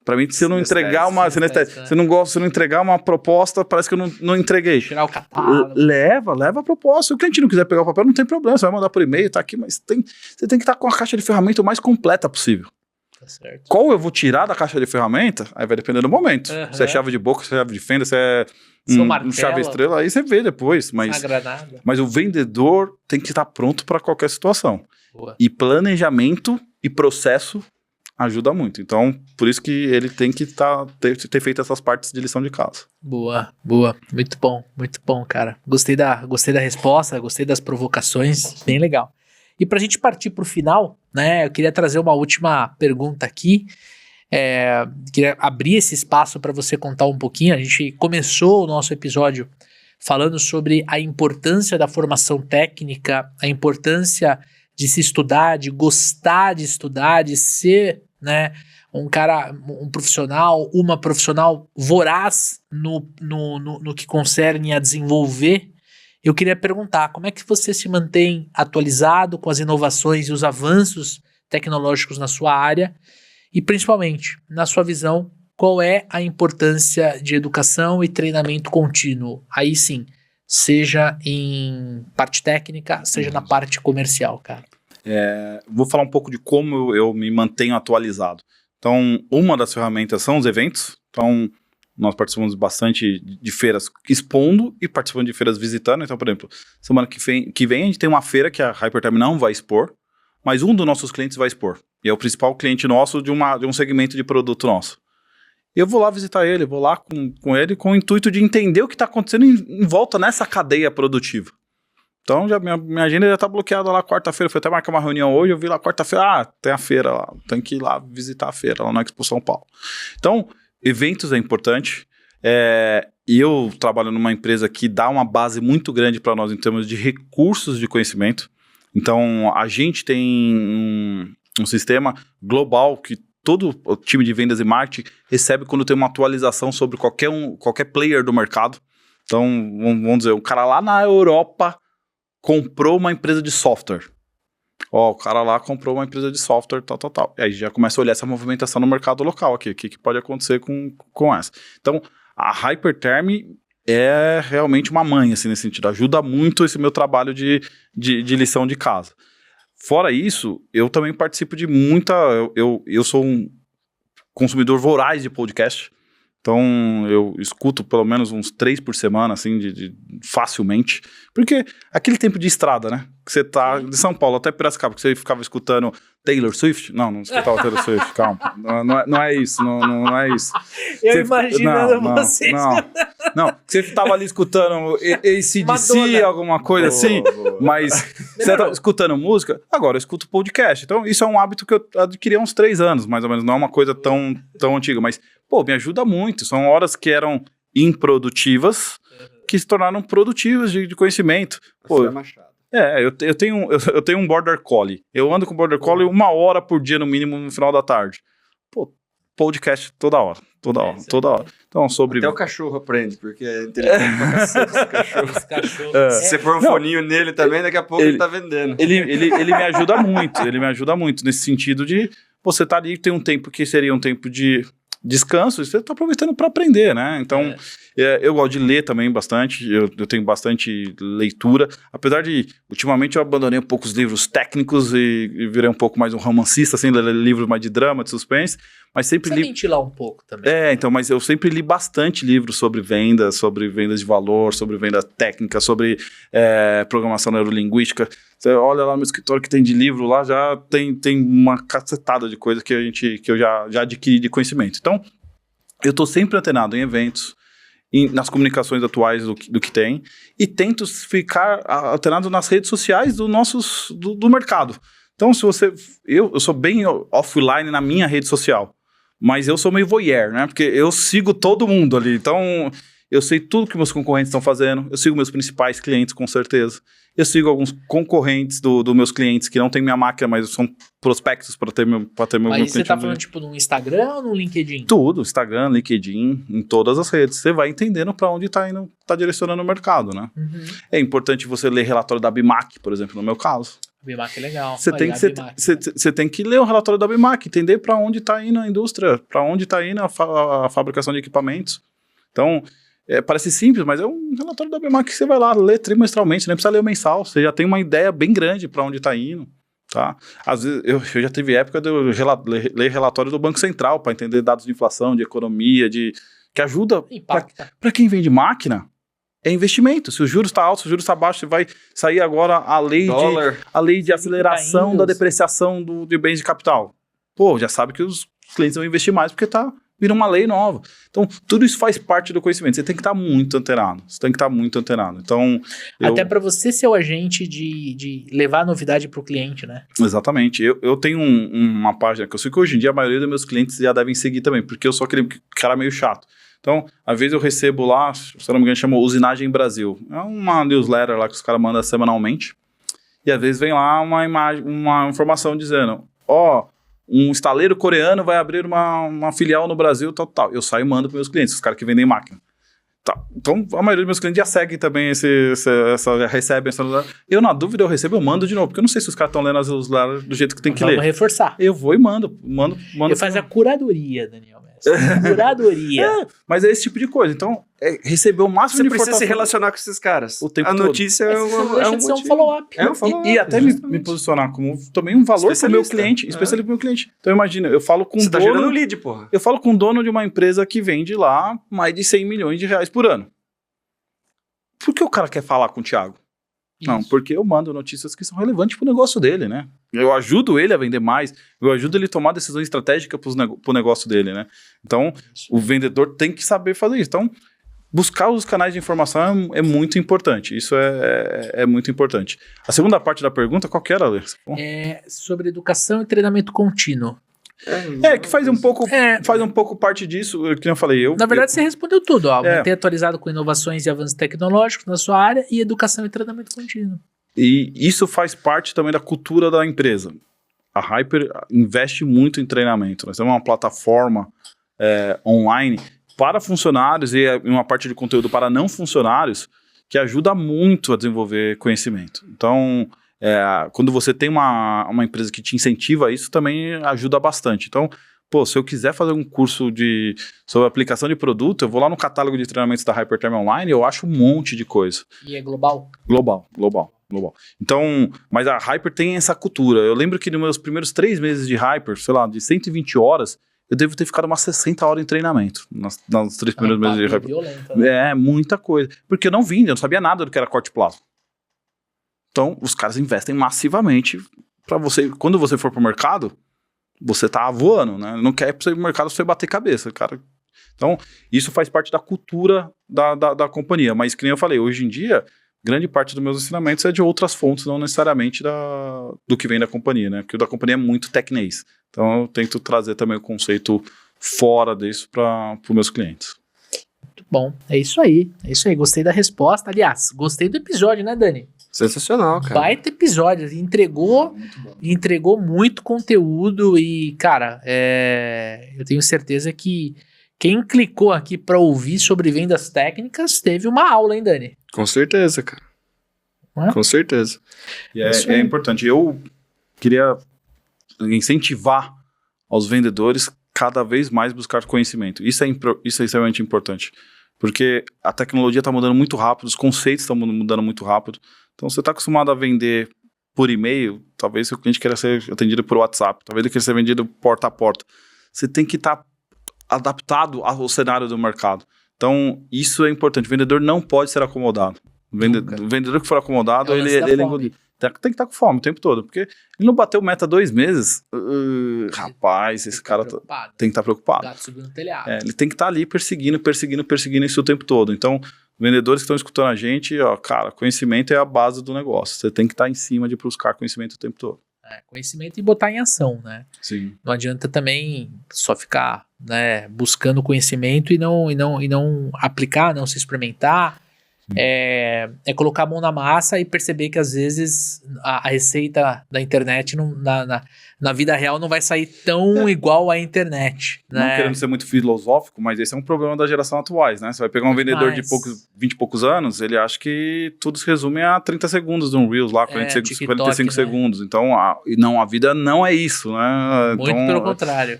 Para mim, se eu não entregar uma... Se eu não entregar uma proposta, parece que eu não entreguei. Tirar o catálogo. Leva a proposta. Se o cliente não quiser pegar o papel, não tem problema. Você vai mandar por e-mail, tá aqui. Mas você tem que estar com a caixa de ferramenta o mais completa possível. Tá certo. Qual eu vou tirar da caixa de ferramenta? Aí vai depender do momento. Se é chave de boca, se é chave de fenda, se é chave estrela, aí você vê depois. Mas o vendedor tem que estar pronto para qualquer situação. Boa. E planejamento e processo ajuda muito. Então, por isso que ele tem que ter feito essas partes de lição de casa. Boa. Muito bom, cara. Gostei da resposta, gostei das provocações, bem legal. E pra gente partir pro final, né, eu queria trazer uma última pergunta aqui. Queria abrir esse espaço para você contar um pouquinho. A gente começou o nosso episódio falando sobre a importância da formação técnica, a importância de se estudar, de gostar de estudar, de ser, né, um profissional, uma profissional voraz no que concerne a desenvolver. Eu queria perguntar, como é que você se mantém atualizado com as inovações e os avanços tecnológicos na sua área? E principalmente, na sua visão, qual é a importância de educação e treinamento contínuo? Aí sim, seja em parte técnica, seja na parte comercial, cara. Vou falar um pouco de como eu me mantenho atualizado. Então, uma das ferramentas são os eventos. Então, nós participamos bastante de feiras expondo e participando de feiras visitando. Então, por exemplo, semana que vem a gente tem uma feira que a Hyperterm não vai expor, mas um dos nossos clientes vai expor. E é o principal cliente nosso de um segmento de produto nosso. Eu vou lá visitar ele, vou lá com ele com o intuito de entender o que está acontecendo em volta nessa cadeia produtiva. Então, minha agenda já está bloqueada lá quarta-feira. Fui até marcar uma reunião hoje, eu vi lá quarta-feira, tem a feira lá, tem que ir lá visitar a feira lá na Expo São Paulo. Então, eventos é importante. E eu trabalho numa empresa que dá uma base muito grande para nós em termos de recursos de conhecimento. Então, a gente tem um sistema global que todo o time de vendas e marketing recebe quando tem uma atualização sobre qualquer player do mercado. Então, vamos dizer, o cara lá na Europa comprou uma empresa de software. O cara lá comprou uma empresa de software, tal. E aí já começa a olhar essa movimentação no mercado local aqui. O que pode acontecer com essa? Então, a Hyperterm é realmente uma mãe, assim, nesse sentido. Ajuda muito esse meu trabalho de lição de casa. Fora isso, eu também participo de muita... Eu sou um consumidor voraz de podcast. Então, eu escuto pelo menos uns 3 por semana, assim, facilmente. Porque aquele tempo de estrada, né? Que você tá de São Paulo até Piracicaba, que você ficava escutando Taylor Swift. Não escutava Taylor Swift, calma. Não é isso, não é isso. Eu imaginando vocês. Não, você tava ali escutando AC/DC, alguma coisa assim, mas você tá escutando música, agora eu escuto podcast. Então, isso é um hábito que eu adquiri há uns 3 anos, mais ou menos. Não é uma coisa tão antiga, mas, me ajuda muito. São horas que eram improdutivas, que se tornaram produtivas de conhecimento. Eu tenho um Border Collie. Eu ando com o Border Collie 1 hora por dia, no mínimo, no final da tarde. Podcast toda hora. Então, Até o cachorro aprende, porque é inteligente pra cacete esse cachorro. Se você pôr um foninho nele também, daqui a pouco ele tá vendendo. Ele me ajuda muito nesse sentido de você tá ali, tem um tempo que seria um tempo de descanso, e você está aproveitando para aprender, né? Então, eu gosto de ler também bastante, eu tenho bastante leitura, apesar de, ultimamente eu abandonei um pouco os livros técnicos e virei um pouco mais um romancista, assim, livros mais de drama, de suspense, mas sempre li... ventilar um pouco também. Então, mas eu sempre li bastante livros sobre vendas de valor, sobre venda técnica, sobre programação neurolinguística. Você olha lá no escritório que tem de livro, lá já tem uma cacetada de coisa que eu já adquiri de conhecimento. Então, eu estou sempre antenado em eventos, nas comunicações atuais do que tem, e tento ficar antenado nas redes sociais do mercado. Então, eu sou bem offline na minha rede social. Mas eu sou meio voyeur, né? Porque eu sigo todo mundo ali. Então, eu sei tudo que meus concorrentes estão fazendo. Eu sigo meus principais clientes, com certeza. Eu sigo alguns concorrentes dos meus clientes que não tem minha máquina, mas são prospectos para ter meu cliente. Mas você tá falando, tipo, no Instagram ou no LinkedIn? Tudo, Instagram, LinkedIn, em todas as redes. Você vai entendendo para onde tá indo, tá direcionando o mercado, né? Uhum. É importante você ler relatório da BIMAC, por exemplo, no meu caso. A BIMAC é legal. Você tem que ler o relatório da BIMAC, entender para onde está indo a indústria, para onde está indo a fabricação de equipamentos. Então, parece simples, mas é um relatório da BIMAC que você vai lá ler trimestralmente, nem precisa ler o mensal, você já tem uma ideia bem grande para onde está indo. Tá? Às vezes, eu já tive época de eu ler relatório do Banco Central para entender dados de inflação, de economia, que ajuda para quem vende máquina. É investimento. Se o juros está alto, se o juros está baixo, vai sair agora a lei de aceleração da depreciação de bens de capital. Pô, já sabe que os clientes vão investir mais porque vira uma lei nova. Então, tudo isso faz parte do conhecimento. Você tem que estar muito antenado. Então, até para você ser o agente de levar a novidade para o cliente, né? Exatamente. Eu tenho uma página que eu sei que hoje em dia a maioria dos meus clientes já devem seguir também, porque eu sou aquele cara meio chato. Então, às vezes eu recebo lá, se não me engano, chama Usinagem Brasil. É uma newsletter lá que os caras mandam semanalmente. E às vezes vem lá uma informação dizendo, um estaleiro coreano vai abrir uma filial no Brasil, tal. Eu saio e mando para meus clientes, os caras que vendem máquina. Tá. Então, a maioria dos meus clientes já segue também recebem essa newsletter. Eu, na dúvida, eu mando de novo, porque eu não sei se os caras estão lendo as newsletters do jeito que tem que ler. Vamos reforçar. Eu vou e mando. Eu faço a curadoria, Daniel. Curadoria. Mas é esse tipo de coisa. Então, receber o máximo de informação. Você precisa se relacionar com esses caras. O tempo a todo. Notícia é um follow-up. E até me posicionar como também um valor para o meu cliente, especialmente para o meu cliente. Então, imagina, eu falo com Você tá gerando lead, porra. Eu falo com o dono de uma empresa que vende lá mais de 100 milhões de reais por ano. Por que o cara quer falar com o Thiago? Isso. Não, porque eu mando notícias que são relevantes para o negócio dele, né? Eu ajudo ele a vender mais, eu ajudo ele a tomar decisões estratégicas para o negócio dele, né? Então, o vendedor tem que saber fazer isso. Então, buscar os canais de informação é muito importante. Isso é muito importante. A segunda parte da pergunta, qual que era, Alex? É sobre educação e treinamento contínuo. Que faz um pouco parte disso, que eu falei. Na verdade, você respondeu tudo. Manter atualizado com inovações e avanços tecnológicos na sua área e educação e treinamento contínuo. E isso faz parte também da cultura da empresa. A Hyper investe muito em treinamento. Nós temos uma plataforma online para funcionários e uma parte de conteúdo para não funcionários que ajuda muito a desenvolver conhecimento. Então, quando você tem uma empresa que te incentiva, isso também ajuda bastante. Então, se eu quiser fazer um curso sobre aplicação de produto, eu vou lá no catálogo de treinamentos da Hyperterm Online e eu acho um monte de coisa. E é global? Global. Então, mas a Hyper tem essa cultura. Eu lembro que nos meus primeiros 3 meses de Hyper, sei lá, de 120 horas, eu devo ter ficado umas 60 horas em treinamento nas 3 primeiros meses de Hyper. Violenta, né? Muita coisa. Porque eu não sabia nada do que era corte plasma. Então, os caras investem massivamente para você, quando você for pro mercado, você tá voando, né? Não quer ir pro mercado você bater cabeça, cara. Então, isso faz parte da cultura da companhia. Mas, que nem eu falei, hoje em dia, grande parte dos meus ensinamentos é de outras fontes, não necessariamente do que vem da companhia, né? Porque o da companhia é muito tecnês. Então, eu tento trazer também o conceito fora disso para os meus clientes. Muito bom. É isso aí. Gostei da resposta. Aliás, gostei do episódio, né, Dani? Sensacional, cara. Baita episódio. Entregou muito conteúdo e, cara, eu tenho certeza que quem clicou aqui para ouvir sobre vendas técnicas teve uma aula, hein, Dani? Com certeza, cara. Com certeza. E é importante. Eu queria incentivar aos vendedores cada vez mais buscar conhecimento. Isso é extremamente importante. Porque a tecnologia está mudando muito rápido, os conceitos estão mudando muito rápido. Então, você está acostumado a vender por e-mail, talvez seu cliente queira ser atendido por WhatsApp, talvez ele queira ser vendido porta a porta. Você tem que estar adaptado ao cenário do mercado. Então, isso é importante. O vendedor não pode ser acomodado. O vendedor que for acomodado, ele tem que estar com fome o tempo todo, porque ele não bateu meta 2 meses. Rapaz, esse cara tem que estar preocupado. Gato subindo no telhado. Ele tem que estar ali perseguindo isso o tempo todo. Então, vendedores que estão escutando a gente, cara, conhecimento é a base do negócio. Você tem que estar em cima de buscar conhecimento o tempo todo. Conhecimento e botar em ação, né? Sim. Não adianta também só ficar, né, buscando conhecimento e não aplicar, não se experimentar. É colocar a mão na massa e perceber que às vezes a receita da internet na vida real não vai sair tão igual à internet. Não Né? querendo ser muito filosófico, mas esse é um problema da geração atuais, né? Você vai pegar um vendedor de 20 e poucos anos, ele acha que tudo se resume a 30 segundos de um Reels lá, 45 TikTok, segundos. Então, a vida não é isso, né? Muito então, pelo contrário.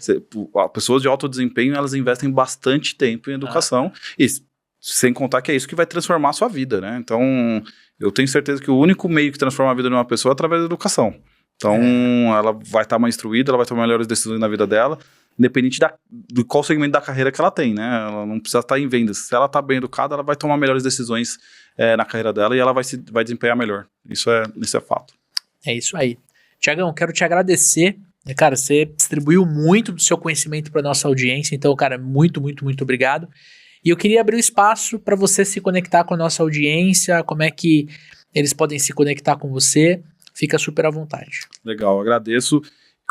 Pessoas de alto desempenho, elas investem bastante tempo em educação e sem contar que é isso que vai transformar a sua vida, né? Então, eu tenho certeza que o único meio que transforma a vida de uma pessoa é através da educação. Então, ela vai estar mais instruída, ela vai tomar melhores decisões na vida dela, independente de qual segmento da carreira que ela tem, né? Ela não precisa estar em vendas. Se ela está bem educada, ela vai tomar melhores decisões na carreira dela e ela vai desempenhar melhor. Isso é fato. É isso aí. Tiagão, quero te agradecer. Cara, você distribuiu muito do seu conhecimento para nossa audiência, então, cara, muito, muito, muito obrigado. E eu queria abrir o espaço para você se conectar com a nossa audiência, como é que eles podem se conectar com você. Fica super à vontade. Legal, agradeço.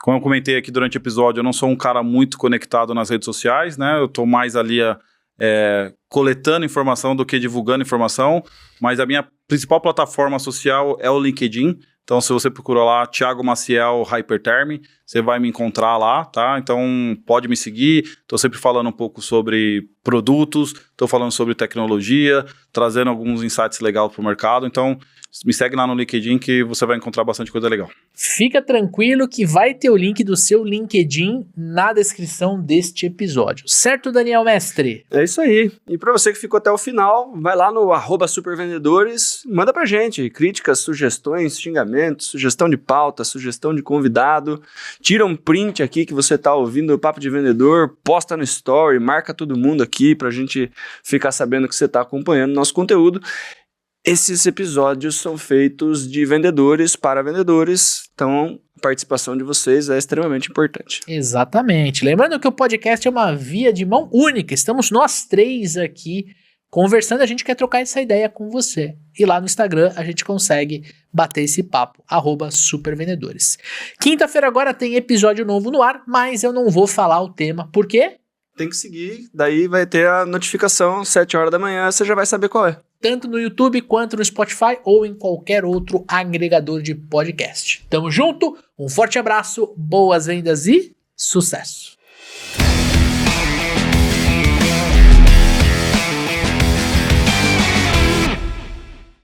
Como eu comentei aqui durante o episódio, eu não sou um cara muito conectado nas redes sociais, né? Eu estou mais ali coletando informação do que divulgando informação, mas a minha principal plataforma social é o LinkedIn. Então, se você procurar lá, Thiago Maciel Hyperterm, você vai me encontrar lá, tá? Então, pode me seguir. Estou sempre falando um pouco sobre produtos, estou falando sobre tecnologia, trazendo alguns insights legais para o mercado. Então, me segue lá no LinkedIn que você vai encontrar bastante coisa legal. Fica tranquilo que vai ter o link do seu LinkedIn na descrição deste episódio. Certo, Daniel Mestre? É isso aí. E para você que ficou até o final, vai lá no @supervendedores, manda pra gente críticas, sugestões, xingamentos, sugestão de pauta, sugestão de convidado. Tira um print aqui que você tá ouvindo o Papo de Vendedor, posta no story, marca todo mundo aqui pra gente ficar sabendo que você tá acompanhando nosso conteúdo. Esses episódios são feitos de vendedores para vendedores, então a participação de vocês é extremamente importante. Exatamente. Lembrando que o podcast é uma via de mão única. Estamos nós três aqui conversando, a gente quer trocar essa ideia com você. E lá no Instagram a gente consegue bater esse papo, @supervendedores. Quinta-feira agora tem episódio novo no ar, mas eu não vou falar o tema. Por quê? Tem que seguir, daí vai ter a notificação, 7 horas da manhã, você já vai saber qual é. Tanto no YouTube quanto no Spotify ou em qualquer outro agregador de podcast. Tamo junto, um forte abraço, boas vendas e sucesso!